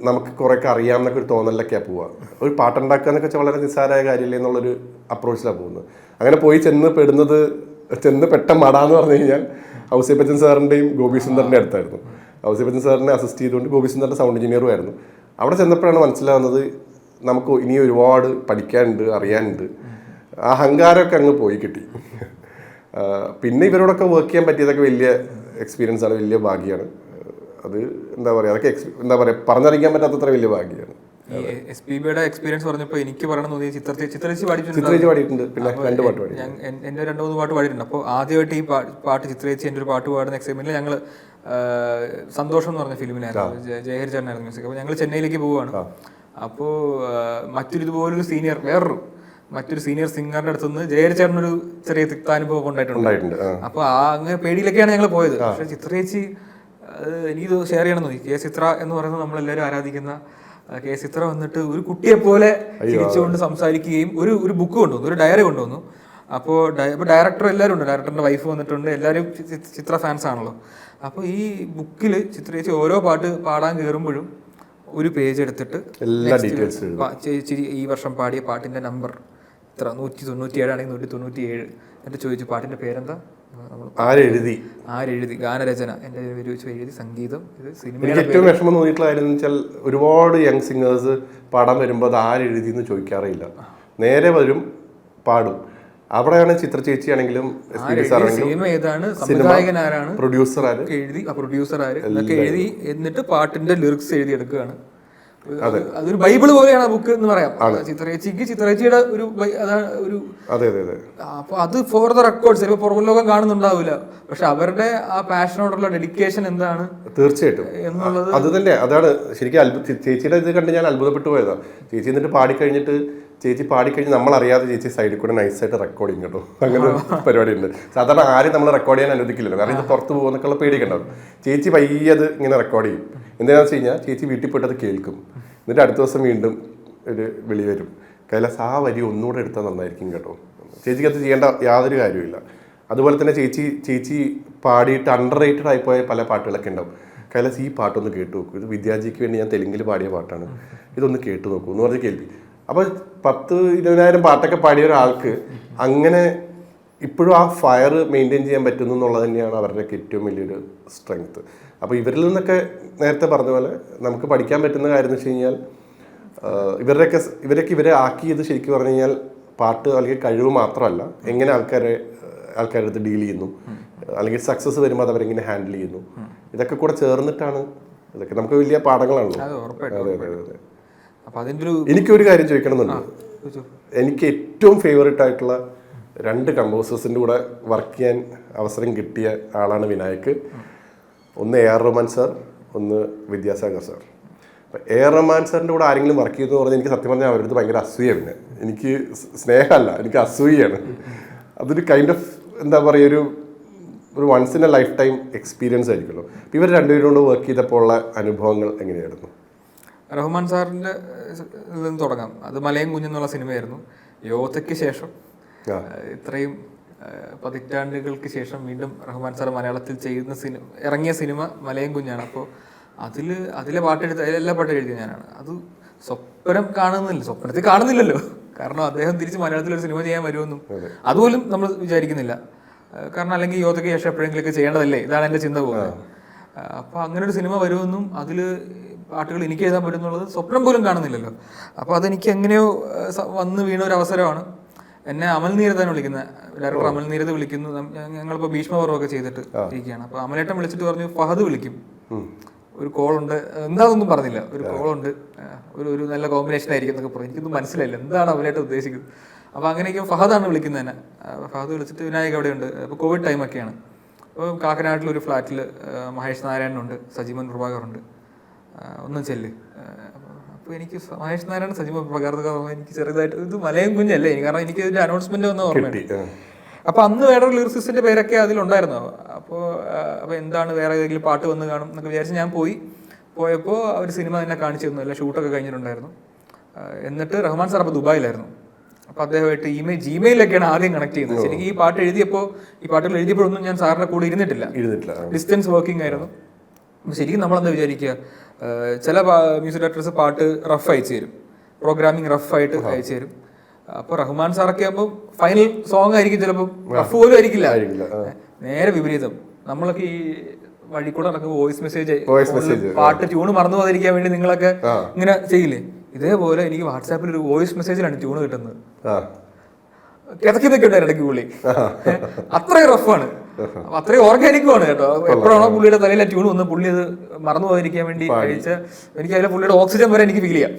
നമുക്ക് കുറേയൊക്കെ അറിയാമെന്നൊക്കെ ഒരു തോന്നലൊക്കെയാണ് പോവുക. ഒരു പാട്ടുണ്ടാക്കുക എന്നൊക്കെ വെച്ചാൽ വളരെ നിസ്സാരമായ കാര്യമില്ല എന്നുള്ളൊരു അപ്രോച്ചിലാണ് പോകുന്നത്. അങ്ങനെ പോയി ചെന്ന് പെട്ട മടാന്ന് പറഞ്ഞു കഴിഞ്ഞാൽ ഔസേപ്പ് ബച്ചൻ സാറിൻ്റെയും ഗോപി സുന്ദറിൻ്റെ അടുത്തായിരുന്നു. ഔസേപ്പ് ബച്ചൻ സാറിനെ അസിസ്റ്റ് ചെയ്തുകൊണ്ട് ഗോപി സുന്ദറിൻ്റെ സൗണ്ട് എഞ്ചിനീയറും ആയിരുന്നു. അവിടെ ചെന്നപ്പോഴാണ് മനസ്സിലാവുന്നത് നമുക്ക് ഇനി ഒരുപാട് പഠിക്കാനുണ്ട്, അറിയാനുണ്ട്. ആ അഹങ്കാരമൊക്കെ അങ്ങ് പോയി കിട്ടി. പിന്നെ ഇവരോടൊക്കെ വർക്ക് ചെയ്യാൻ പറ്റിയതൊക്കെ വലിയ എക്സ്പീരിയൻസ് ആണ്, വലിയ ഭാഗ്യമാണ്. അത് എന്താ പറയുക, അതൊക്കെ എന്താ പറയുക, പറഞ്ഞറിയിക്കാൻ പറ്റാത്തത്ര വലിയ ഭാഗ്യമാണ്. ഈ SPBയുടെ എക്സ്പീരിയൻസ് പറഞ്ഞപ്പോൾ എനിക്ക് പറയണം തോന്നി, ചിത്രേച്ചി പാടിയിട്ടുണ്ട്. പിന്നെ 2 പാട്ട് പാടി, എൻ്റെ 2-3 പാട്ട് പാടിയിട്ടുണ്ട്. അപ്പോൾ ആദ്യമായിട്ട് ഈ പാട്ട് ചിത്രേച്ചി എൻ്റെ ഒരു പാട്ട് പാടുന്ന എക്സൈറ്റ്മെന്റിൽ ഞങ്ങൾ സന്തോഷം എന്ന് പറഞ്ഞ ഫിലിമിലായിരുന്നു, ജയഹരി ചേട്ടനായിരുന്നു മ്യൂസിക്. അപ്പോൾ ഞങ്ങൾ ചെന്നൈയിലേക്ക് പോവുകയാണ്. അപ്പോൾ ഇതുപോലൊരു മറ്റൊരു സീനിയർ സിംഗറിന്റെ അടുത്ത് നിന്ന് ജയഹരി ചേട്ടനൊരു ചെറിയ തിക്താനുഭവം ഉണ്ടായിട്ടുണ്ട്. അപ്പോൾ അങ്ങനെ പേടിയിലൊക്കെയാണ് ഞങ്ങൾ പോയത്. പക്ഷെ ചിത്രേച്ചി എനിക്കിത് ഷെയർ ചെയ്യണം തോന്നി. കെ ചിത്ര എന്ന് പറയുന്നത് നമ്മളെല്ലാവരും ആരാധിക്കുന്ന കെ ചിത്ര വന്നിട്ട് ഒരു കുട്ടിയെ പോലെ ചിരിച്ചുകൊണ്ട് സംസാരിക്കുകയും ഒരു ബുക്ക് കൊണ്ടുവന്നു, ഒരു ഡയറി കൊണ്ടുവന്നു. അപ്പോൾ ഡയറക്ടർ എല്ലാവരും ഉണ്ട്, ഡയറക്ടറിന്റെ വൈഫ് വന്നിട്ടുണ്ട്, എല്ലാവരും ചിത്ര ഫാൻസ് ആണല്ലോ. അപ്പോൾ ഈ ബുക്കിൽ ചിത്രേച്ചി ഓരോ പാട്ട് പാടാൻ കയറുമ്പോഴും ഒരു പേജ് എടുത്തിട്ട് ഈ വർഷം പാടിയ പാട്ടിന്റെ നമ്പർ ഇത്ര 197 ആണെങ്കിൽ 197 എന്നിട്ട് ചോദിച്ചു പാട്ടിന്റെ പേരെന്താ, ആരെഴുതി, ഗാനരചന എൻ്റെ എഴുതി, സംഗീതം, ഇത് സിനിമ. എനിക്ക് ഏറ്റവും വിഷമം തോന്നിയിട്ടുള്ള കാര്യം എന്ന് വെച്ചാൽ ഒരുപാട് യങ് സിംഗേഴ്സ് പാടാൻ വരുമ്പോൾ അത് ആരെഴുതി എന്ന് ചോദിക്കാറില്ല. നേരെ വരും, പാടും. അവിടെയാണ് ചിത്ര ചേച്ചി ആണെങ്കിലും പ്രൊഡ്യൂസർ എഴുതി, എന്നിട്ട് പാട്ടിന്റെ ലിറിക്സ് എഴുതി എടുക്കുകയാണ്. അതൊരു ബൈബിൾ പോലെയാണ് ആ ബുക്ക് എന്ന് പറയാം. ചിത്രേച്ചിയുടെ അപ്പൊ അത് ഫോർ ദ റെക്കോർഡ്സ് ചിലപ്പോൾ പുറം ലോകം കാണുന്നുണ്ടാവില്ല, പക്ഷെ അവരുടെ ആ പാഷനോടുള്ള ഡെഡിക്കേഷൻ എന്താണ് തീർച്ചയായിട്ടും എന്നുള്ളത് അത് തന്നെ. അതാണ് ശരിക്കും ചേച്ചിയുടെ ഇത് കണ്ട് ഞാൻ അത്ഭുതപ്പെട്ടു പോയതാ. ചേച്ചി എന്നിട്ട് പാടിക്കഴിഞ്ഞ് നമ്മളറിയാതെ ചേച്ചി സൈഡിൽ കൂടെ നൈസായിട്ട് റെക്കോർഡ് ചെയ്യും കേട്ടോ. അങ്ങനെ പരിപാടി ഉണ്ട്. സാധാരണ ആരും നമ്മൾ റെക്കോർഡ് ചെയ്യാൻ അനുവദിക്കില്ലല്ലോ, കാരണം ഇത് പുറത്ത് പോകുന്നൊക്കെയുള്ള പേടിയൊക്കെ ഉണ്ടാവും. ചേച്ചി പയ്യത് ഇങ്ങനെ റെക്കോർഡ് ചെയ്യും. എന്താണെന്ന് വെച്ച് കഴിഞ്ഞാൽ ചേച്ചി വീട്ടിൽ പോയിട്ട് അത് കേൾക്കും. എന്നിട്ട് അടുത്ത ദിവസം വീണ്ടും ഒരു വിളി വരും, കൈലാസ് ആ വരി ഒന്നുകൂടെ എടുത്താൽ നന്നായിരിക്കും കേട്ടോ. ചേച്ചിക്ക് അത് ചെയ്യേണ്ട യാതൊരു കാര്യമില്ല. അതുപോലെ തന്നെ ചേച്ചി പാടിയിട്ട് അണ്ടർ റേറ്റഡ് ആയിപ്പോയ പല പാട്ടുകളൊക്കെ ഉണ്ടാവും. കൈലാസ് ഈ പാട്ടൊന്ന് കേട്ടു നോക്കൂ, ഇത് വിദ്യാർത്ഥിക്ക് വേണ്ടി ഞാൻ തെലുങ്കിൽ പാടിയ പാട്ടാണ്, ഇതൊന്ന് കേട്ടു നോക്കൂ എന്ന് പറഞ്ഞ് കേൾപ്പി. അപ്പോൾ 10,000-20,000 പാട്ടൊക്കെ പാടിയ ഒരാൾക്ക് അങ്ങനെ ഇപ്പോഴും ആ ഫയർ മെയിൻറ്റെയിൻ ചെയ്യാൻ പറ്റുന്നു എന്നുള്ളത് തന്നെയാണ് അവരുടെയൊക്കെ ഏറ്റവും വലിയൊരു സ്ട്രെങ്ത്ത്. അപ്പോൾ ഇവരിൽ നിന്നൊക്കെ നേരത്തെ പറഞ്ഞ പോലെ നമുക്ക് പഠിക്കാൻ പറ്റുന്ന കാര്യം എന്ന് വെച്ച് കഴിഞ്ഞാൽ ഇവരെ ആക്കിയത് ശരിക്കും പറഞ്ഞു കഴിഞ്ഞാൽ പാട്ട് അല്ലെങ്കിൽ കഴിവ് മാത്രമല്ല, എങ്ങനെ ആൾക്കാരുടെ അടുത്ത് ഡീൽ ചെയ്യുന്നു, അല്ലെങ്കിൽ സക്സസ് വരുമ്പോൾ അത് അവരെങ്ങനെ ഹാൻഡിൽ ചെയ്യുന്നു, ഇതൊക്കെ കൂടെ ചേർന്നിട്ടാണ്. ഇതൊക്കെ നമുക്ക് വലിയ പാഠങ്ങളാണല്ലോ. അതെ. എനിക്കൊരു കാര്യം ചോദിക്കണമെന്നുണ്ട്. എനിക്ക് ഏറ്റവും ഫേവറേറ്റ് ആയിട്ടുള്ള 2 കമ്പോസേഴ്സിൻ്റെ കൂടെ വർക്ക് ചെയ്യാൻ അവസരം കിട്ടിയ ആളാണ് വിനായക്. ഒന്ന് AR റഹ്മാൻ സാർ, ഒന്ന് വിദ്യാസാഗർ സാർ. AR റഹ്മാൻ സാറിൻ്റെ കൂടെ ആരെങ്കിലും വർക്ക് ചെയ്തെന്ന് പറഞ്ഞാൽ എനിക്ക് സത്യം പറഞ്ഞാൽ അവരുടെ ഭയങ്കര അസൂയ. പിന്നെ എനിക്ക് സ്നേഹമല്ല, എനിക്ക് അസൂയാണ്. അതൊരു കൈൻഡ് ഓഫ് എന്താ പറയുക, ഒരു once in a lifetime experience ആയിരിക്കുമല്ലോ. അപ്പോൾ ഇവർ രണ്ടുപേരോട് വർക്ക് ചെയ്തപ്പോൾ ഉള്ള അനുഭവങ്ങൾ എങ്ങനെയായിരുന്നു? റഹ്മാൻ സാറിൻ്റെ നിന്ന് തുടങ്ങാം. അത് മലയും കുഞ്ഞെന്നുള്ള സിനിമയായിരുന്നു. യോധയ്ക്ക് ശേഷം ഇത്രയും പതിറ്റാണ്ടുകൾക്ക് ശേഷം വീണ്ടും റഹ്മാൻ സാർ മലയാളത്തിൽ ഇറങ്ങിയ സിനിമ മലയും കുഞ്ഞാണ്. അപ്പോൾ അതിലെ എല്ലാ പാട്ടും എഴുതിയ ഞാനാണ്. അത് സ്വപ്നത്തിൽ കാണുന്നില്ലല്ലോ, കാരണം അദ്ദേഹം തിരിച്ച് മലയാളത്തിൽ ഒരു സിനിമ ചെയ്യാൻ വരുമെന്നും അതുപോലും നമ്മൾ വിചാരിക്കുന്നില്ല. കാരണം അല്ലെങ്കിൽ യോധയ്ക്ക് ശേഷം എപ്പോഴെങ്കിലൊക്കെ ചെയ്യേണ്ടതല്ലേ, ഇതാണ് എൻ്റെ ചിന്ത പോകുന്നത്. അപ്പോൾ അങ്ങനെ ഒരു സിനിമ വരുമെന്നും അതിൽ പാട്ടുകൾ എനിക്ക് എഴുതാൻ പറ്റുന്നുള്ളത് സ്വപ്നം പോലും കാണുന്നില്ലല്ലോ. അപ്പോൾ അതെനിക്ക് എങ്ങനെയോ വന്ന് വീണ ഒരു അവസരമാണ്. എന്നെ അമൽ നീരതാണ് വിളിക്കുന്നത്, ഡയറക്ടർ അമൽ നീരത് വിളിക്കുന്നു. ഞങ്ങളിപ്പോൾ ഭീഷ്മപർവ്വമൊക്കെ ചെയ്തിട്ട് ഇരിക്കുകയാണ്. അപ്പോൾ അമലേട്ടൻ വിളിച്ചിട്ട് പറഞ്ഞു ഫഹദ് വിളിക്കും, ഒരു കോളുണ്ട്, എന്താണെന്നൊന്നും പറഞ്ഞില്ല, ഒരു കോളുണ്ട്, ഒരു നല്ല കോമ്പിനേഷൻ ആയിരിക്കും എന്നൊക്കെ പറഞ്ഞു. എനിക്കൊന്നും മനസ്സിലായില്ല എന്താണ് അമലേട്ടൻ ഉദ്ദേശിക്കുന്നത്. അപ്പോൾ അങ്ങനെയൊക്കെ ഫഹദാണ് വിളിക്കുന്നത് തന്നെ. ഫഹദ് വിളിച്ചിട്ട് വിനായക് അവിടെയുണ്ട്. അപ്പോൾ കോവിഡ് ടൈമൊക്കെയാണ്. അപ്പോൾ കാക്കനാട്ടിലൊരു ഫ്ലാറ്റിൽ മഹേഷ് നാരായണനുണ്ട്, സജിമോൻ പ്രഭാകറുണ്ട്, ഒന്നും ചെല്ല്. അപ്പോൾ എനിക്ക് മഹേഷ് നാരായണൻ, സജിമോൻ പ്രഭാകർ എനിക്ക് ചെറുതായിട്ട് ഇത് മലയും കുഞ്ഞല്ലേ എനിക്ക്, കാരണം എനിക്ക് ഇതിൻ്റെ അനൗൺസ്മെന്റ് വന്ന ഓർമ്മയുണ്ട്. അപ്പോൾ അന്ന് വേറൊരു ലിറിസിസ്റ്റിന്റെ പേരൊക്കെ അതിലുണ്ടായിരുന്നു. അപ്പോൾ എന്താണ് വേറെ ഏതെങ്കിലും പാട്ട് വന്ന് കാണും എന്നൊക്കെ വിചാരിച്ച് ഞാൻ പോയപ്പോൾ അവർ സിനിമ തന്നെ കാണിച്ചു തന്നു, എല്ലാം ഷൂട്ടൊക്കെ കഴിഞ്ഞിട്ടുണ്ടായിരുന്നു. എന്നിട്ട് റഹ്മാൻ സാർ അപ്പോൾ ദുബായിലായിരുന്നു. അപ്പോൾ അദ്ദേഹമായിട്ട് ജിമെയിലൊക്കെയാണ് ആദ്യം കണക്ട് ചെയ്യുന്നത്. ശരിക്കും ഈ പാട്ടുകൾ എഴുതിയപ്പോഴൊന്നും ഞാൻ സാറിന്റെ കൂടെ ഇരുന്നിട്ടില്ല, ഡിസ്റ്റൻസ് വർക്കിംഗ് ആയിരുന്നു. ശരിക്കും നമ്മളെന്താ വിചാരിക്കുക, ചില മ്യൂസിക് ഡയറക്ടേഴ്സ് പാട്ട് റഫ് അയച്ചു തരും, പ്രോഗ്രാമിംഗ് റഫായിട്ട് അയച്ചു തരും. അപ്പോൾ റഹ്മാൻ സാറൊക്കെ ആകുമ്പോൾ ഫൈനൽ സോങ് ആയിരിക്കും, ചിലപ്പോൾ റഫ് പോലും ആയിരിക്കില്ല. നേരെ വിപരീതം. നമ്മളൊക്കെ ഈ വഴി കൂടെ നടക്കുമ്പോൾ വോയിസ് മെസ്സേജ്, പാട്ട് ട്യൂണ് മറന്നു പോകാതിരിക്കാൻ വേണ്ടി നിങ്ങളൊക്കെ ഇങ്ങനെ ചെയ്യില്ലേ, ഇതേപോലെ എനിക്ക് വാട്സാപ്പിൽ ഒരു വോയിസ് മെസ്സേജിലാണ് ട്യൂണ് കിട്ടുന്നത്. കിതക്കിതൊക്കെ ഉണ്ടായിരുന്നു ഇടയ്ക്ക് പുള്ളി, അത്രയും റഫാണ്, അത്രയും ഓർഗാനിക്കുമാണ് കേട്ടോ. എപ്പോഴാണോ പുള്ളിയുടെ തലയിലെ ട്യൂൺ വന്ന് പുള്ളി അത് മറന്നു പോകാതിരിക്കാൻ വേണ്ടി കഴിച്ച, എനിക്ക് അതിലെ പുള്ളിയുടെ ഓക്സിജൻ വരെ എനിക്ക് ഫീൽ ചെയ്യാം.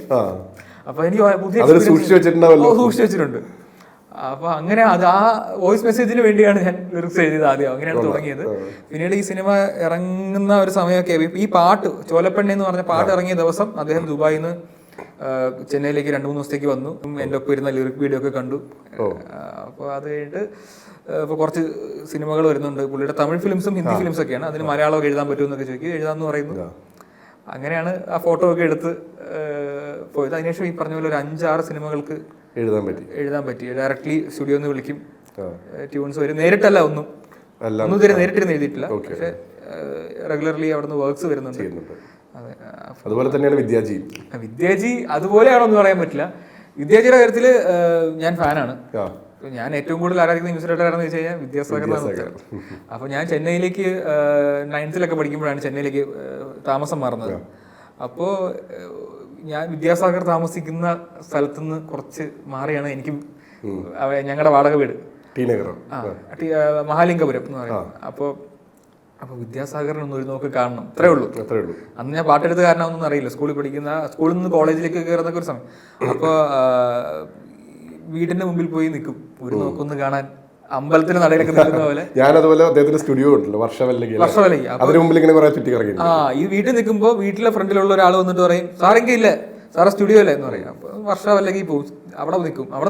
അപ്പൊ എനിക്ക് പുതിയ സൂക്ഷിച്ചു വെച്ചിട്ടുണ്ട്. അപ്പൊ അങ്ങനെ അത് ആ വോയിസ് മെസ്സേജിന് വേണ്ടിയാണ് ഞാൻ ലിറിക്സ് എഴുതിയത് ആദ്യം, അങ്ങനെയാണ് തുടങ്ങിയത്. പിന്നീട് ഈ സിനിമ ഇറങ്ങുന്ന ഒരു സമയമൊക്കെ ഈ പാട്ട് ചോലപ്പെണ്ണ എന്ന് പറഞ്ഞ പാട്ട് ഇറങ്ങിയ ദിവസം അദ്ദേഹം ദുബായിൽ നിന്ന് ചെന്നൈയിലേക്ക് 2-3 ദിവസത്തേക്ക് വന്നു. എൻ്റെ ഒപ്പം ഇരുന്ന ലിറിക് വീഡിയോ ഒക്കെ കണ്ടു. അപ്പോൾ അത് കഴിഞ്ഞിട്ട് ഇപ്പോൾ കുറച്ച് സിനിമകൾ വരുന്നുണ്ട്. പുള്ളിയുടെ തമിഴ് ഫിലിംസും ഹിന്ദി ഫിലിംസ് ഒക്കെയാണ്. അതിന് മലയാളമൊക്കെ എഴുതാൻ പറ്റുമെന്നൊക്കെ ചോദിക്കും, എഴുതാമെന്ന് പറയുന്നു. അങ്ങനെയാണ് ആ ഫോട്ടോ ഒക്കെ എടുത്ത് പോയത്. അതിനുശേഷം ഈ പറഞ്ഞ പോലെ ഒരു 5-6 സിനിമകൾക്ക് എഴുതാൻ പറ്റി. ഡയറക്ട്ലി സ്റ്റുഡിയോ നിന്ന് വിളിക്കും, ട്യൂൺസ് വരും. നേരിട്ടല്ല ഒന്നും ഇതുവരെ നേരിട്ടിരുന്ന് എഴുതിയിട്ടില്ല, പക്ഷെ റെഗുലർലി അവിടുന്ന് വർക്ക്സ് വരുന്നുണ്ട്. അതുപോലെ തന്നെയാണ് വിദ്യാജി അതുപോലെയാണോന്ന് പറയാൻ പറ്റില്ല. വിദ്യാജിയുടെ കാര്യത്തിൽ ഞാൻ ഫാനാണ്. ഞാൻ ഏറ്റവും കൂടുതൽ ആരാധിക്കുന്ന മ്യൂസിക് ഡയറക്ടർ ആണെന്ന് വെച്ച് കഴിഞ്ഞാൽ വിദ്യാസാഗർ. അപ്പോൾ ഞാൻ ചെന്നൈയിലേക്ക് 9th പഠിക്കുമ്പോഴാണ് ചെന്നൈയിലേക്ക് താമസം മാറുന്നത്. അപ്പോൾ ഞാൻ വിദ്യാസാഗർ താമസിക്കുന്ന സ്ഥലത്തുനിന്ന് കുറച്ച് മാറിയാണ് എനിക്ക് ഞങ്ങളുടെ വാടക വീട്, മഹാലിംഗപുരം എന്ന് പറയും. അപ്പോൾ വിദ്യാസാഗറിനൊന്നും ഒരു നോക്ക് കാണണം, അത്രേ ഉള്ളൂ. അന്ന് ഞാൻ പാട്ടെടുത്ത് കാരണമൊന്നും അറിയില്ല. സ്കൂളിൽ നിന്ന് കോളേജിലേക്ക് കയറുന്നൊക്കെ ഒരു സമയം. അപ്പോൾ വീടിന്റെ മുമ്പിൽ പോയി നിൽക്കും, ഒരു നോക്കൊന്ന് കാണാൻ, അമ്പലത്തിന് നടയിലൊക്കെ നിൽക്കുന്ന പോലെ. ഞാനതുപോലെ അദ്ദേഹത്തിന്റെ സ്റ്റുഡിയോ ഉണ്ടല്ലോ വർഷവല്ലി, അതിന് മുമ്പിൽ ഇങ്ങനെ കുറെ ചുറ്റി കറങ്ങി. ഈ വീട്ടിൽ നിൽക്കുമ്പോൾ വീട്ടിലെ ഫ്രണ്ടിലുള്ള ഒരാൾ വന്നിട്ട് പറയും, സാറെങ്കിൽ ഇല്ലേ, സാറെ സ്റ്റുഡിയോ അല്ലേ എന്ന് പറയും. അപ്പൊ വർഷവല്ലെങ്കിൽ പോകും, അവിടെ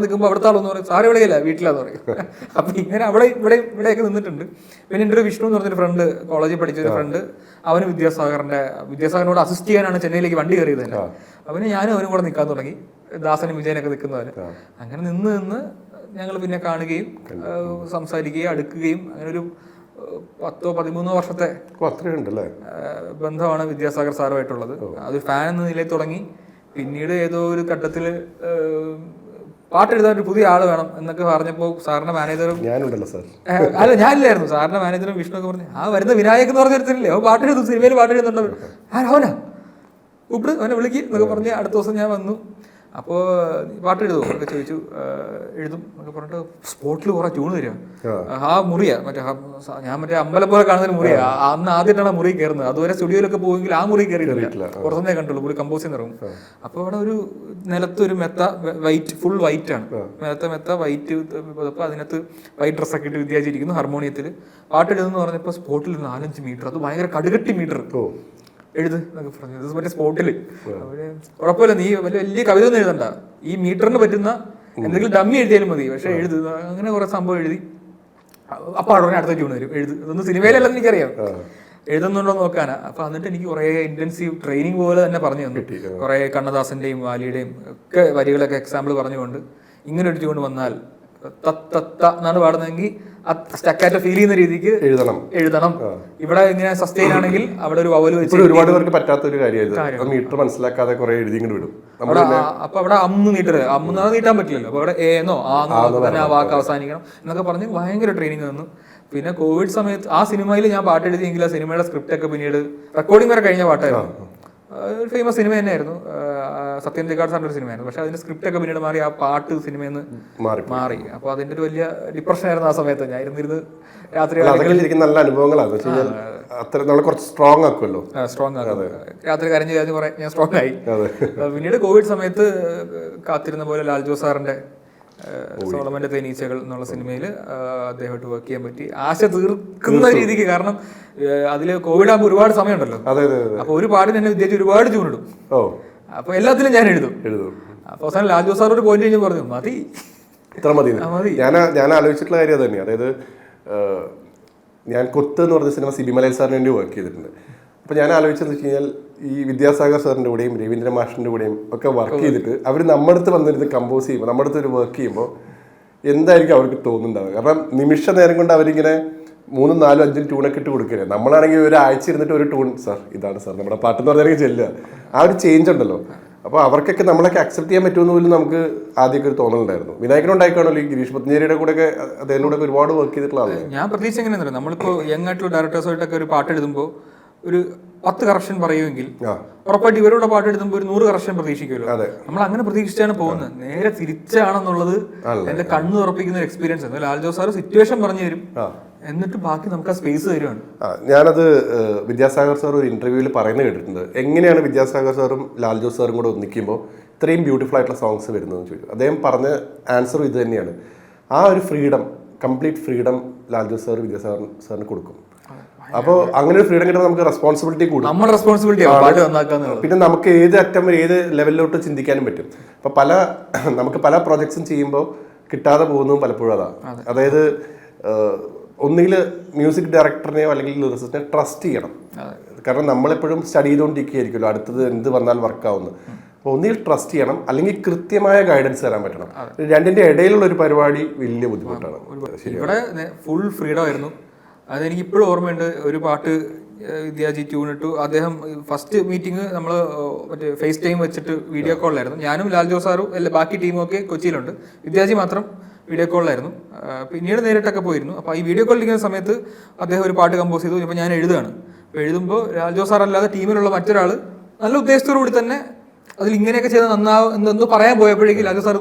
നിൽക്കുമ്പോൾ അവിടുത്തെ ആളെന്ന് പറയും, സാറ് ഇവിടെയല്ല വീട്ടിലാന്ന് പറയും. അപ്പൊ ഇങ്ങനെ ഇവിടെയൊക്കെ നിന്നിട്ടുണ്ട്. പിന്നെ എൻ്റെ ഒരു വിഷ്ണു എന്ന് പറഞ്ഞൊരു ഫ്രണ്ട്, കോളേജിൽ പഠിച്ചൊരു ഫ്രണ്ട്, അവന് വിദ്യാസാഗറിനോട് അസിസ്റ്റ് ചെയ്യാനാണ് ചെന്നൈയിലേക്ക് വണ്ടി കയറിയത് തന്നെ. അവന് ഞാനും അവനും കൂടെ നിൽക്കാൻ തുടങ്ങി, ദാസനും വിജയനൊക്കെ നിൽക്കുന്നവര്. അങ്ങനെ നിന്ന് ഞങ്ങൾ പിന്നെ കാണുകയും സംസാരിക്കുകയും അടുക്കുകയും അങ്ങനെ ഒരു 10-13 വർഷത്തെ ബന്ധമാണ് വിദ്യാസാഗർ സാറുമായിട്ടുള്ളത്. അതൊരു ഫാൻ എന്ന നിലയിൽ തുടങ്ങി. പിന്നീട് ഏതോ ഒരു ഘട്ടത്തിൽ പാട്ടെഴുതാൻ ഒരു പുതിയ ആള് വേണം എന്നൊക്കെ പറഞ്ഞപ്പോൾ സാറിന്റെ മാനേജറും ഞാനില്ലായിരുന്നു, സാറിന്റെ മാനേജറും വിഷ്ണു ഒക്കെ പറഞ്ഞു, വരുന്ന വിനായക് എന്ന് പറഞ്ഞിരുത്തില്ലേ, പാട്ടെഴുതും, സിനിമയിൽ പാട്ടെഴുതുന്നുണ്ടോ, അവനാ അവനെ വിളിക്ക് എന്നൊക്കെ പറഞ്ഞ് അടുത്ത ദിവസം ഞാൻ വന്നു. അപ്പോൾ പാട്ടെഴുതുമോ എന്നൊക്കെ ചോദിച്ചു. എഴുതും എന്നൊക്കെ പറഞ്ഞിട്ട് സ്പോട്ടിൽ കുറെ ട്യൂണ് തരിക. ആ മുറിയാ മറ്റേ അമ്പലം പോലെ കാണുന്ന മുറിയാ. അന്ന് ആദ്യമായിട്ടാണ് ആ മുറി കയറുന്നത്. അതുവരെ സ്റ്റുഡിയോയിലൊക്കെ പോകുമെങ്കിൽ ആ മുറി കയറിയിട്ടില്ല, പുറത്തുനിന്നേ കണ്ടുള്ളൂ. പുള്ളി കമ്പോസ് ചെയ്യുന്ന ഇറങ്ങും. അപ്പോൾ അവിടെ ഒരു നിലത്തൊരു മെത്ത വൈറ്റ്, ഫുൾ വൈറ്റ് ആണ്, മെത്ത വൈറ്റ്. അപ്പോൾ അതിനകത്ത് വൈറ്റ് ഡ്രസ്സൊക്കെ ഇട്ട് വിദ്യാചിരിക്കുന്നു ഹാർമോണിയത്തിൽ പാട്ടെഴുതുന്നു പറഞ്ഞപ്പോൾ സ്പോട്ടിൽ 4-5 മീറ്റർ, അത് ഭയങ്കര കടുകട്ടി മീറ്റർ എഴുത് എന്നൊക്കെ പറഞ്ഞു. ഇത് മറ്റേ സ്പോട്ടില്. അവര് കുഴപ്പമില്ല, നീ വലിയ കവിത ഒന്നും എഴുതണ്ട, ഈ മീറ്ററിന് പറ്റുന്ന എന്തെങ്കിലും ഡമ്മി എഴുതിയാലും മതി, പക്ഷെ എഴുത്. അങ്ങനെ കുറെ സംഭവം എഴുതി. അപ്പൊ ഉടനെ അടുത്ത ട്യൂൺ വരും, എഴുത്. ഇതൊന്നും സിനിമയിലല്ലെന്ന് എനിക്കറിയാം, എഴുതുന്നുണ്ടോ നോക്കാനാ. അപ്പൊ എന്നിട്ട് എനിക്ക് കുറെ ഇന്റൻസീവ് ട്രെയിനിങ് പോലെ തന്നെ പറഞ്ഞു തന്നു. കുറെ കണ്ണദാസന്റെയും വാലിയുടെയും ഒക്കെ വരികളൊക്കെ എക്സാമ്പിൾ പറഞ്ഞുകൊണ്ട്, ഇങ്ങനെ ഒരു ട്യൂൺ വന്നാൽ എന്നാണ് പാടുന്നതെങ്കിൽ സ്റ്റക്കാറ്റ ഫീൽ ചെയ്യുന്ന രീതിക്ക് എഴുതണം. ഇവിടെ ഇങ്ങനെ സസ്റ്റെയിൻ ആണെങ്കിൽ അവിടെ ഒരു വവല് വെച്ച് ഒരുപാട് പേർക്ക് പറ്റാത്ത ഒരു കാര്യം മീറ്റർ മനസ്സിലാക്കാതെ കുറെ എഴുതി വിടും. അപ്പൊ അവിടെ അമ്മ നീട്ടാൻ പറ്റില്ലല്ലോ. അപ്പൊ അവിടെ ഏന്നോ തന്നെ ആ വാക്ക് അവസാനിക്കണം എന്നൊക്കെ പറഞ്ഞ് ഭയങ്കര ട്രെയിനിങ് തന്നു. പിന്നെ കോവിഡ് സമയത്ത് ആ സിനിമയിൽ ഞാൻ പാട്ട് എഴുതിയെങ്കിൽ ആ സിനിമയുടെ സ്ക്രിപ്റ്റ് ഒക്കെ പിന്നീട് റെക്കോർഡിംഗ് വരെ കഴിഞ്ഞ പാട്ടായിരുന്നു. ഒരു ഫേമസ് സിനിമ തന്നെയായിരുന്നു, സത്യൻ തിക്കാട് സാറിന്റെ ഒരു സിനിമയായിരുന്നു. പക്ഷെ അതിന്റെ സ്ക്രിപ്റ്റ് ഒക്കെ പിന്നീട് മാറി, ആ പാട്ട് സിനിമയിൽ നിന്ന് മാറി. അപ്പൊ അതിന്റെ ഒരു വലിയ ഡിപ്രഷൻ ആയിരുന്നു ആ സമയത്ത്. ഞാൻ ഇരുന്നിരുന്ന് രാത്രി നല്ല അനുഭവങ്ങളാണ്, കുറച്ച് സ്ട്രോങ് ആക്കുമല്ലോ. രാത്രി കരഞ്ഞ് കുറെ ഞാൻ സ്ട്രോങ് ആയി. പിന്നീട് കോവിഡ് സമയത്ത് കാത്തിരുന്ന പോലെ ലാൽ ജോസ് സാറിന്റെ സോളമന്റെ തേനീച്ചകൾ എന്നുള്ള സിനിമയിൽ അദ്ദേഹമായിട്ട് വർക്ക് ചെയ്യാൻ പറ്റി, ആശ തീർക്കുന്ന രീതിക്ക്. കാരണം അതില് കോവിഡ് ആകുമ്പോൾ ഒരുപാട് സമയമുണ്ടല്ലോ. അപ്പൊ ഒരു പാടിന് എന്നെ വിദ്യാർത്ഥി ഒരുപാട് ട്യൂണിടും. അപ്പൊ എല്ലാത്തിലും ഞാൻ എഴുതും. അപ്പൊ അവസാനം ലാൽ ജോസ് സാർ ഒരു പോയിന്റ് കഴിഞ്ഞ് പറഞ്ഞു, മതി, ഇത്ര മതി. ഞാൻ ആലോചിച്ചിട്ടുള്ള കാര്യം അത് തന്നെയാണ്. അതായത് ഞാൻ കൊത്ത് എന്ന് പറഞ്ഞ സിനിമ സിബി മലയിൽ സാറിന് വേണ്ടി വർക്ക് ചെയ്തിട്ടുണ്ട്. അപ്പൊ ഞാൻ ആലോചിച്ചെന്ന് വെച്ച് കഴിഞ്ഞാൽ ഈ വിദ്യാസാഗർ സാറിൻ്റെ കൂടെയും രവീന്ദ്ര മാഷിൻ്റെ കൂടെയും ഒക്കെ വർക്ക് ചെയ്തിട്ട് അവർ നമ്മുടെ അടുത്ത് വന്നിരുന്ന് കമ്പോസ് ചെയ്യുമ്പോൾ നമ്മുടെ അടുത്ത് ഒരു വർക്ക് ചെയ്യുമ്പോൾ എന്തായിരിക്കും അവർക്ക് തോന്നുന്നുണ്ടാവുക? കാരണം നിമിഷ നേരം കൊണ്ട് അവരിങ്ങനെ 3, 4, 5 ട്യൂണൊക്കെ ഇട്ട് കൊടുക്കില്ലേ. നമ്മളാണെങ്കിൽ ഒരാഴ്ച ഇരുന്നിട്ട് ഒരു ട്യൂൺ, സാർ ഇതാണ് സാർ നമ്മുടെ പാട്ടെന്ന് പറഞ്ഞാൽ ചെല്ലുക. ആ ഒരു ചേഞ്ച് ഉണ്ടല്ലോ. അപ്പോൾ അവർക്കൊക്കെ നമ്മളൊക്കെ അക്സെപ്റ്റ് ചെയ്യാൻ പറ്റുമെന്ന് പോലും നമുക്ക് ആദ്യമൊക്കെ ഒരു തോന്നലുണ്ടായിരുന്നു. വിനായകനുണ്ടായിക്കാണല്ലോ ഈ ഗിരീഷ് പത്മേരിയുടെ കൂടെ ഒക്കെ അദ്ദേഹത്തിനോട് ഒരുപാട് വർക്ക് ചെയ്തിട്ടുള്ള ആളാണ്. ഞാൻ പ്രതീക്ഷ എങ്ങനെയാണെന്ന് നമ്മളിപ്പോൾ യങ് ആയിട്ടുള്ള ഡയറക്ടേഴ്സായിട്ടൊക്കെ ഒരു പാട്ട് എഴുതുമ്പോൾ ഒരു 10 കറക്ഷൻ പറയുമെങ്കിൽ ഉറപ്പായിട്ട് ഇവരുടെ പാട്ട് എഴുതുമ്പോൾ ഒരു 100 കറക്ഷൻ പ്രതീക്ഷിക്കുമല്ലോ. നമ്മൾ അങ്ങനെ പ്രതീക്ഷിച്ചാണ് പോകുന്നത്. നേരെ തിരിച്ചാണെന്നുള്ളത് എന്റെ കണ്ണ് തുറപ്പിക്കുന്ന ഒരു എക്സ്പീരിയൻസ് ആണ്. ലാൽ ജോസ് സാർ സിറ്റുവേഷൻ പറഞ്ഞു തരും, എന്നിട്ട് ബാക്കി നമുക്ക് ആ സ്പേസ് തരുവാണ്. ഞാനത് വിദ്യാസാഗർ സാർ ഒരു ഇന്റർവ്യൂവിൽ പറയുന്നത് കേട്ടിട്ടുണ്ട്. എങ്ങനെയാണ് വിദ്യാസാഗർ സാറും ലാൽ ജോസ് സാറും കൂടെ ഒന്നിക്കുമ്പോൾ ഇത്രയും ബ്യൂട്ടിഫുൾ ആയിട്ടുള്ള സോങ്സ് വരുന്നതെന്ന് ചോദിച്ചു. അദ്ദേഹം പറഞ്ഞ ആൻസറും ഇത് തന്നെയാണ്. ആ ഒരു freedom, complete freedom Lal Jose sir Vidyasagar സാറിന് കൊടുക്കും. അപ്പോൾ അങ്ങനെ ഒരു ഫ്രീഡം കിട്ടുമ്പോൾ നമുക്ക് റെസ്പോൺസിബിലിറ്റി കൂടും. നമ്മുടെ റെസ്പോൺസിബിലിറ്റി പിന്നെ നമുക്ക് ഏത് അറ്റം വരെ ഏത് ലെവലിലോട്ട് ചിന്തിക്കാനും പറ്റും. അപ്പൊ നമുക്ക് പല പ്രോജക്ട്സും ചെയ്യുമ്പോൾ കിട്ടാതെ പോകുന്നതും പലപ്പോഴും അതാണ്. അതായത് ഒന്നുകിൽ മ്യൂസിക് ഡയറക്ടറിനെയോ അല്ലെങ്കിൽ ലിറിസിസ്റ്റിനെ ട്രസ്റ്റ് ചെയ്യണം. കാരണം നമ്മളെപ്പോഴും സ്റ്റഡി ചെയ്തുകൊണ്ടിരിക്കുകയായിരിക്കുമല്ലോ അടുത്തത് എന്ത് വന്നാൽ വർക്കാവുന്നു. അപ്പോൾ ഒന്നുകിൽ ട്രസ്റ്റ് ചെയ്യണം, അല്ലെങ്കിൽ കൃത്യമായ ഗൈഡൻസ് തരാൻ പറ്റണം. രണ്ടിന്റെ ഇടയിലുള്ള ഒരു പരിപാടി വലിയ ബുദ്ധിമുട്ടാണ്. ഇവിടെ ഫുൾ ഫ്രീഡം ആയിരുന്നു. അതെനിക്ക് ഇപ്പോഴും ഓർമ്മയുണ്ട്. ഒരു പാട്ട് വിദ്യാജി ട്യൂൺ ഇട്ടു. അദ്ദേഹം ഫസ്റ്റ് മീറ്റിംഗ് നമ്മൾ മറ്റേ ഫേസ് ടൈം വെച്ചിട്ട് വീഡിയോ കോളിലായിരുന്നു. ഞാനും ലാൽ ജോസ് സാറും ബാക്കി ടീമും ഒക്കെ കൊച്ചിയിലുണ്ട്. വിദ്യാജി മാത്രം വീഡിയോ കോളിലായിരുന്നു. പിന്നീട് നേരിട്ടൊക്കെ പോയിരുന്നു. അപ്പോൾ ഈ വീഡിയോ കോളിരിക്കുന്ന സമയത്ത് അദ്ദേഹം ഒരു പാട്ട് കമ്പോസ് ചെയ്തു. ഇപ്പോൾ ഞാൻ എഴുതുകയാണ്. അപ്പോൾ എഴുതുമ്പോൾ ലാൽ ജോസ് സാർ അല്ലാതെ ടീമിലുള്ള മറ്റൊരാൾ നല്ല ഉദ്ദേശത്തോടു കൂടി തന്നെ അതിൽ ഇങ്ങനെയൊക്കെ ചെയ്ത് നന്നാവും എന്തോ പറയാൻ പോയപ്പോഴേക്കും ലാൽ ജോസ് സാർ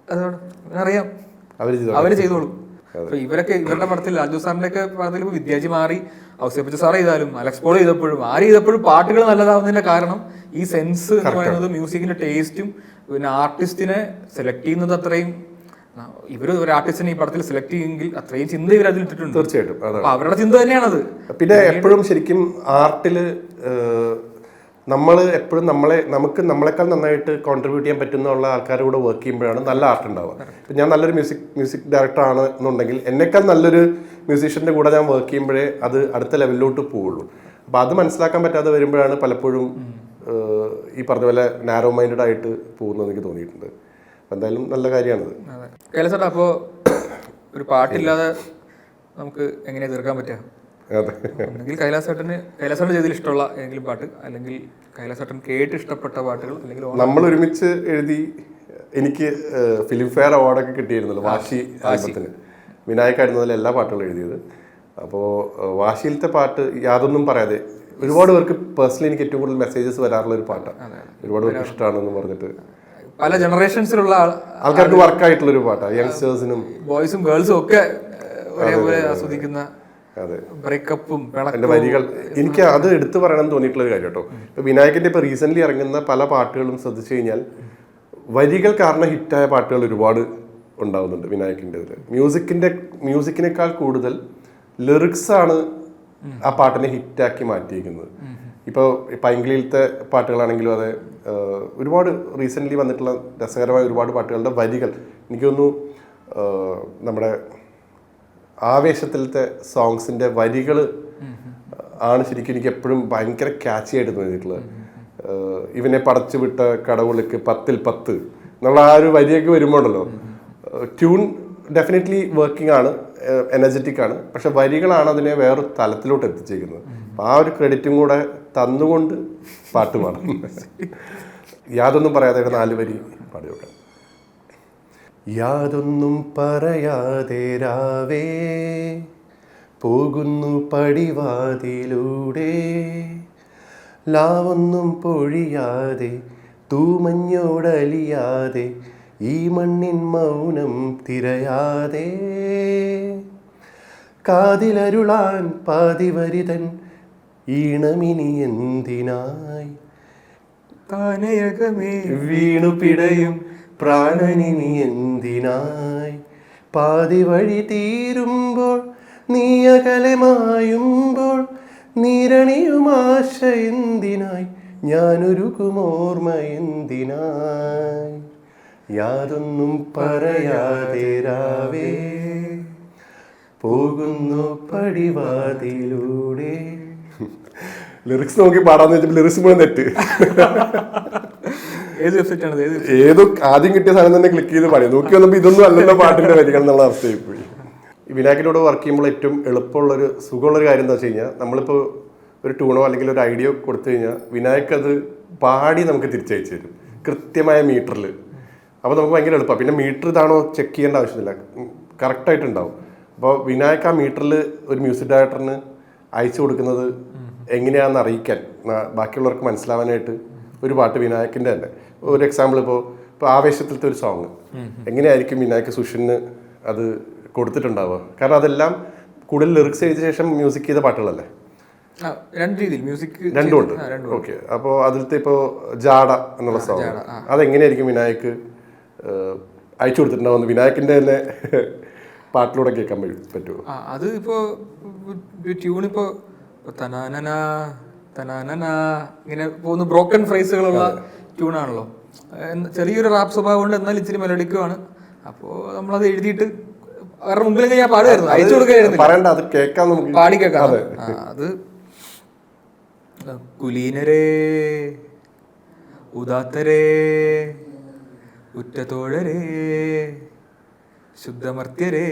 അതോട് അറിയാം അവർ ചെയ്തോളും. അപ്പൊ ഇവരുടെ പടത്തിൽ ലാൽ ജോസ് സാറിന്റെ ഒക്കെ പടത്തിൽ വിദ്യാജി മാറി ഔസേപ്പച്ച സാർ ചെയ്താലും അലക്സ് പോൾ ചെയ്തപ്പോഴും ആര് ചെയ്തപ്പോഴും പാട്ടുകൾ നല്ലതാവുന്നതിന്റെ കാരണം ഈ സെൻസ് എന്ന് പറയുന്നത് മ്യൂസിക്കിന്റെ ടേസ്റ്റും പിന്നെ ആർട്ടിസ്റ്റിനെ സെലക്ട് ചെയ്യുന്നത് അത്രയും ഒരു ആർട്ടിസ്റ്റിനെ ഈ പടത്തിൽ സെലക്ട് ചെയ്യുമെങ്കിൽ അത്രയും ചിന്ത ഇവർ അതിൽ ഇട്ടിട്ടുണ്ട്. തീർച്ചയായിട്ടും അവരുടെ ചിന്ത തന്നെയാണത്. പിന്നെ എപ്പോഴും ശരിക്കും ആർട്ടില് നമ്മൾ എപ്പോഴും നമുക്ക് നമ്മളെക്കാൾ നന്നായിട്ട് കോൺട്രിബ്യൂട്ട് ചെയ്യാൻ പറ്റുന്ന ആൾക്കാരുടെ കൂടെ വർക്ക് ചെയ്യുമ്പോഴാണ് നല്ല ആർട്ട് ഉണ്ടാവുക. ഇപ്പം ഞാൻ നല്ലൊരു മ്യൂസിക് ഡയറക്ടർ ആണ് എന്നുണ്ടെങ്കിൽ എന്നെക്കാൾ നല്ലൊരു മ്യൂസീഷ്യൻ്റെ കൂടെ ഞാൻ വർക്ക് ചെയ്യുമ്പോഴേ അത് അടുത്ത ലെവലിലോട്ട് പോവുള്ളൂ. അപ്പം അത് മനസ്സിലാക്കാൻ പറ്റാതെ വരുമ്പോഴാണ് പലപ്പോഴും ഈ പറഞ്ഞ പോലെ നാരോ മൈൻഡഡ് ആയിട്ട് പോകുന്നത് എനിക്ക് തോന്നിയിട്ടുണ്ട്. അപ്പം എന്തായാലും നല്ല കാര്യമാണത്. കൈലാസേട്ടാ, അപ്പോൾ ഒരു പാട്ടില്ലാതെ നമുക്ക് എങ്ങനെയാണ് തീർക്കാൻ പറ്റുക? ഒന്നെങ്കിൽ കൈലാസേട്ടൻ്റെ ചെയ്തതിൽ ഇഷ്ടമുള്ള ഏതെങ്കിലും പാട്ട്, അല്ലെങ്കിൽ കൈലാസേട്ടൻ കേട്ട് ഇഷ്ടപ്പെട്ട പാട്ടുകൾ, അല്ലെങ്കിൽ നമ്മൾ ഒരുമിച്ച് എഴുതി എനിക്ക് ഫിലിം ഫെയർ അവാർഡൊക്കെ കിട്ടിയിരുന്നല്ലോ വാശി ആൽബത്തിന്. വിനായകായിരുന്നതിൽ എല്ലാ പാട്ടുകളും എഴുതിയത്. അപ്പോൾ വാശിയിലത്തെ പാട്ട് യാതൊന്നും പറയാതെ ഒരുപാട് പേർക്ക് പേഴ്സണലി എനിക്ക് ഏറ്റവും കൂടുതൽ മെസ്സേജസ് വരാറുള്ള ഒരു പാട്ടാണ്. ഒരുപാട് പേർക്ക് ഇഷ്ടമാണെന്ന് പറഞ്ഞിട്ട് പല ജനറേഷൻസിലുള്ള ആൾക്കാർക്ക് വർക്കായിട്ടുള്ള ഒരു പാട്ടാണ്. യങ്സ്റ്റേഴ്സിനും ബോയ്സും ഗേൾസും ഒക്കെ ഒരേപോലെ ആസ്വദിക്കുന്ന ബ്രേക്കപ്പും എൻ്റെ വരികൾ എനിക്ക് അത് എടുത്തു പറയണം തോന്നിയിട്ടുള്ള ഒരു കാര്യം കേട്ടോ. ഇപ്പൊ വിനായകന്റെ ഇപ്പൊ റീസെന്റ് ഇറങ്ങുന്ന പല പാട്ടുകളും ശ്രദ്ധിച്ചു കഴിഞ്ഞാൽ വരികൾ കാരണം ഹിറ്റായ പാട്ടുകൾ ഒരുപാട് ഉണ്ടാവുന്നുണ്ട് വിനായകന്റെ ഇതിൽ. മ്യൂസിക്കിനേക്കാൾ കൂടുതൽ ലിറിക്സ് ആണ് ആ പാട്ടിനെ ഹിറ്റാക്കി മാറ്റിയിരിക്കുന്നത്. ഇപ്പോൾ പൈങ്കിളിയിലത്തെ പാട്ടുകളാണെങ്കിലും അതെ, ഒരുപാട് റീസെൻ്റ്ലി വന്നിട്ടുള്ള രസകരമായ ഒരുപാട് പാട്ടുകളുടെ വരികൾ എനിക്ക് തോന്നുന്നു നമ്മുടെ ആവേശത്തിലത്തെ സോങ്സിൻ്റെ വരികൾ ആണ് ശരിക്കും എനിക്ക് എപ്പോഴും ഭയങ്കര ക്യാച്ചി ആയിട്ട് തോന്നിയിട്ടുള്ളത്. ഇവനെ പടച്ചു വിട്ട കടവുൾക്ക് 10ൽ 10 എന്നുള്ള ആ ഒരു വരിയൊക്കെ വരുമ്പോഴല്ലോ ട്യൂൺ ഡെഫിനറ്റ്ലി വർക്കിംഗ് ആണ്, എനർജറ്റിക് ആണ്, പക്ഷെ വരികളാണ് അതിനെ വേറൊരു തലത്തിലോട്ട് എത്തിച്ചേക്കുന്നത്. അപ്പം ആ ഒരു ക്രെഡിറ്റും കൂടെ തന്നുകൊണ്ട് പാട്ട് പാടും. യാതൊന്നും പറയാതെ 4 വരി പാടിയോട്ടെ. യാതൊന്നും പറയാതെ രാവേ പോകുന്നു പടിവാതിലൂടെ, ലാവൊന്നും പൊഴിയാതെ തൂമഞ്ഞോടലിയാതെ ഈ മണ്ണിൻ മൗനം തിരയാതെ, കാതിലരുളാൻ പാതിവരിതൻ ഈണമിനി എന്തിനായി, താനയകമേ വീണു പിടയും പ്രാണനിനി എന്തിനായി, പാതി വഴി തീരുമ്പോൾ നീ അകലമായുമ്പോൾ നിരണിയുമാശ എന്തിനായി, ഞാനൊരുകുമോർമ്മ എന്തിനായി, യാതൊന്നും പറയാതെ രാവേ പോകുന്നു പടിവാതിലൂടെ. ലിറിക്സ് നോക്കി പാടാന്ന് വെച്ചപ്പോൾ ലിറിക്സ് മുഴുവൻ തെറ്റ്. ഏത് വെബ്സൈറ്റ് ആണ്? ഏതോ ആദ്യം കിട്ടിയ സാധനം തന്നെ ക്ലിക്ക് ചെയ്ത് പാടി, നോക്കി വന്നപ്പോൾ ഇതൊന്നും അല്ലല്ലോ പാട്ടിന്റെ വരികൾ എന്നുള്ള അവസ്ഥയായി പോയി. ഈ വിനായകനോട് വർക്ക് ചെയ്യുമ്പോൾ ഏറ്റവും എളുപ്പമുള്ളൊരു സുഖമുള്ളൊരു കാര്യം എന്താ വെച്ച് കഴിഞ്ഞാൽ, നമ്മളിപ്പോൾ ഒരു ട്യൂണോ അല്ലെങ്കിൽ ഒരു ഐഡിയ കൊടുത്തു കഴിഞ്ഞാൽ വിനായക് അത് പാടി നമുക്ക് തിരിച്ചയച്ചു തരും കൃത്യമായ മീറ്ററിൽ. അപ്പോൾ നമുക്ക് ഭയങ്കര എളുപ്പമാണ്. പിന്നെ മീറ്റർ ഇതാണോ ചെക്ക് ചെയ്യേണ്ട ആവശ്യമില്ല, കറക്റ്റായിട്ടുണ്ടാവും. അപ്പോൾ വിനായക് ആ മീറ്ററിൽ ഒരു മ്യൂസിക് ഡയറക്ടറിന് അയച്ചു കൊടുക്കുന്നത് എങ്ങനെയാണെന്ന് അറിയിക്കാൻ, ബാക്കിയുള്ളവർക്ക് മനസ്സിലാവാനായിട്ട് ഒരു പാട്ട് വിനായകിൻ്റെ തന്നെ. ഒരു എക്സാമ്പിൾ ഇപ്പോൾ ആവേശത്തിലത്തെ ഒരു സോങ് എങ്ങനെയായിരിക്കും വിനായക് സുഷിന് അത് കൊടുത്തിട്ടുണ്ടാവുക? കാരണം അതെല്ലാം കൂടുതൽ ലിറിക്സ് എഴുതിയ ശേഷം മ്യൂസിക് ചെയ്ത പാട്ടുകളല്ലേ? രണ്ട് രീതിയിൽ മ്യൂസിക് രണ്ടുമുണ്ട്. ഓക്കെ, അപ്പോൾ അതിലത്തെ ഇപ്പോൾ ജാട എന്നുള്ള സോങ് അതെങ്ങനെയായിരിക്കും വിനായക് അയച്ചു കൊടുത്തിട്ടുണ്ടാവുന്ന വിനായകിന്റെ തന്നെ പാട്ടിലൂടെ കേൾക്കാൻ പറ്റുമോ? അത് ഇപ്പോ ട്യൂണിപ്പോ ഇങ്ങനെ പോകുന്ന ബ്രോക്കൺ ഫ്രേസുകളുള്ള ട്യൂണാണല്ലോ. ചെറിയൊരു റാപ്പ് സ്വഭാവം ഉണ്ട്, എന്നാൽ ഇച്ചിരി മെലഡിക്കുമാണ്. അപ്പോൾ നമ്മളത് എഴുതിയിട്ട് അവരുടെ മുമ്പിൽ ഞാൻ പാടുമായിരുന്നു, അയച്ചു കൊടുക്കുകയായിരുന്നു, പാടി കേൾക്കാം. അത് കുലീനരേ ഉദാത്തരേ ഉറ്റതോഴരേ ശുദ്ധമർത്യരേ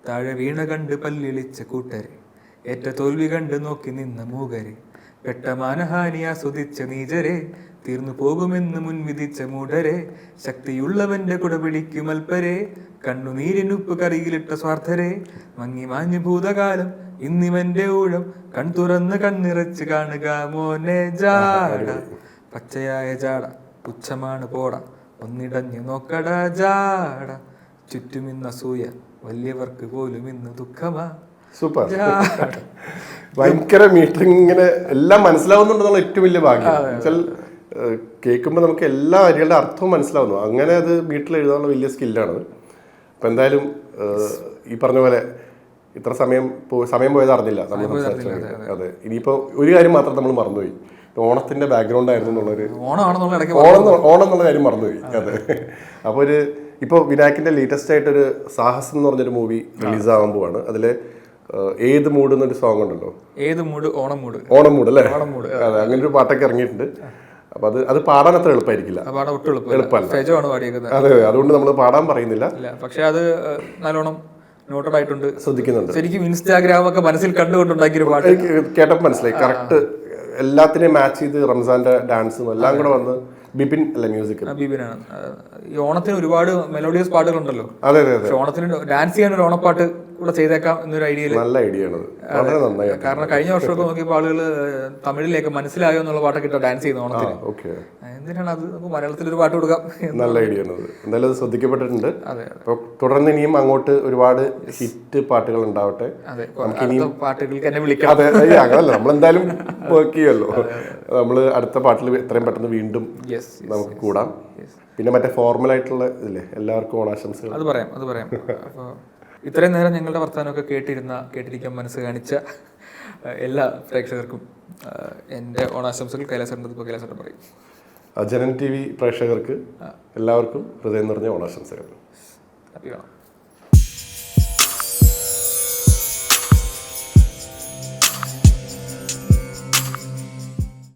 താഴെ വീണ കണ്ട് പല്ലിളിച്ച കൂട്ടരെ ഏറ്റ തോൽവി കണ്ട് നോക്കി നിന്ന മൂകരെ പെട്ട മാനഹാനി ആസ്വദിച്ച നീചരെ തീർന്നു പോകുമെന്ന് മുൻവിധിച്ച മൂഢരെ ശക്തിയുള്ളവന്റെ കുട പിടിക്കും അൽപ്പരെ കണ്ണുനീരിനുപ്പ് കറിയിലിട്ട സ്വാർത്ഥരെ മങ്ങി മാഞ്ഞു ഭൂതകാലം ഇന്നിവന്റെ ഊഴം കൺ തുറന്ന് കണ്ണിറച്ച് കാണുക മോനെ ജാട പച്ചയായ ജാട പുച്ഛമാണ് പോട ഒന്നിടഞ്ഞു നോക്കട ജാട ചുറ്റുമിന്ന സൂയ വലിയവർക്ക് പോലും ഇന്ന് ദുഃഖമാ. സൂപ്പർ, ഭയങ്കര മീറ്ററിങ്, ഇങ്ങനെ എല്ലാം മനസ്സിലാവുന്നുണ്ടെന്നുള്ള ഏറ്റവും വലിയ ഭാഗ്യം. വെച്ചാൽ കേൾക്കുമ്പോൾ നമുക്ക് എല്ലാ വരികളുടെ അർത്ഥവും മനസ്സിലാവുന്നു. അങ്ങനെ അത് മീറ്ററിൽ എഴുതാനുള്ള വലിയ സ്കില്ലാണത്. അപ്പം എന്തായാലും ഈ പറഞ്ഞ പോലെ ഇത്ര സമയം പോയത് അറിഞ്ഞില്ല നമ്മൾ സംസാരിച്ചത്. അതെ, ഇനിയിപ്പോൾ ഒരു കാര്യം മാത്രം നമ്മൾ മറന്നുപോയി, ഓണത്തിന്റെ ബാക്ക്ഗ്രൗണ്ട് ആയിരുന്നു എന്നുള്ളൊരു ഓണം എന്നുള്ള കാര്യം മറന്നുപോയി. അതെ, അപ്പോൾ ഇപ്പോൾ വിനായകിന്റെ ലേറ്റസ്റ്റ് ആയിട്ടൊരു സാഹസം എന്ന് പറഞ്ഞൊരു മൂവി റിലീസ് ആവാൻ പോവാണ്. അതിൽ ഏത് മൂഡ് എന്നൊരു സോങ് ഉണ്ടല്ലോ, ഏത് മൂഡ്, ഓണം മൂഡ് അല്ലേ? അതെ, അങ്ങനെ ഒരു പാട്ടൊക്കെ ഇറങ്ങിയിട്ടുണ്ട്. അപ്പൊ അത് പാടാൻ അത്ര എളുപ്പമായിരിക്കില്ല, എളുപ്പമല്ല. അതെ, അതുകൊണ്ട് നമ്മൾ പാടാൻ പറയുന്നില്ല. പക്ഷെ അത് നല്ലോണം നോട്ടഡ് ആയിട്ടുണ്ട്, ശ്രദ്ധിക്കുന്നുണ്ട്. ശരിക്കും ഇൻസ്റ്റാഗ്രാം ഒക്കെ മനസ്സിൽ കണ്ടുകൊണ്ടുണ്ടാക്കിയൊരു പാട്ട് കേട്ടപ്പോൾ മനസ്സിലായി. കറക്റ്റ് എല്ലാത്തിനെയും മാച്ച് ചെയ്ത് റംസാന്റെ ഡാൻസും എല്ലാം കൂടെ വന്ന് ബിപിൻ അല്ല മ്യൂസിക്, ബിപിനാണ്. ഈ ഓണത്തിന് ഒരുപാട് മെലോഡിയസ് പാട്ടുകളുണ്ടല്ലോ. അതെ അതെ അതെ, ഓണത്തിന് ഡാൻസ് ചെയ്യാൻ ഒരു ഓണപ്പാട്ട് കൂടെ ചെയ്തേക്കാം എന്നൊരു ഐഡിയയിൽ. നല്ല ഐഡിയ ആണ്, വളരെ നന്നായി. കാരണം കഴിഞ്ഞ വർഷമൊക്കെ നോക്കിയപ്പോൾ ആളുകൾ തമിഴിലേക്ക് മനസ്സിലായോ എന്നുള്ള പാട്ടൊക്കെ ഇട്ടോ ഡാൻസ് ചെയ്യുന്ന ഓണത്തിന്. എന്തിനാണ് അത്, നമുക്ക് മലയാളത്തിൽ ഒരു പാട്ട് കൊടുക്കാം. നല്ല ഐഡിയ ആണ്, എന്തായാലും അത് ശ്രദ്ധിക്കപ്പെട്ടിട്ടുണ്ട്. അപ്പോൾ തുടർന്ന് ഇനിയും അങ്ങോട്ട് ഒരുപാട് ഹിറ്റ് പാട്ടുകൾ ഉണ്ടാവട്ടെ. പാട്ടുകൾക്ക് എന്നെ വിളിക്കാം. അതെ, അങ്ങനല്ല, നമ്മളെന്തായാലും വർക്ക് ചെയ്യുമല്ലോ. നമ്മൾ അടുത്ത പാട്ടിൽ എത്രയും പെട്ടെന്ന് വീണ്ടും നമുക്ക് കൂടാം. പിന്നെ മറ്റേ ഫോർമൽ ആയിട്ടുള്ള ഇതില്ലേ, എല്ലാവർക്കും ഓണാശംസകൾ. അത് പറയാം. അപ്പോൾ ഇത്രയും നേരം ഞങ്ങളുടെ വർത്തമാനമൊക്കെ കേട്ടിരിക്കാൻ മനസ്സ് കാണിച്ച എല്ലാ പ്രേക്ഷകർക്കും എൻ്റെ ഓണാശംസകൾ. കൈലാസേട്ടൻ പറയും. ജനൻ TV പ്രേക്ഷകർക്ക് എല്ലാവർക്കും ഹൃദയം നിറഞ്ഞ ഓണാശംസകൾ. ഹാപ്പി ഓണം.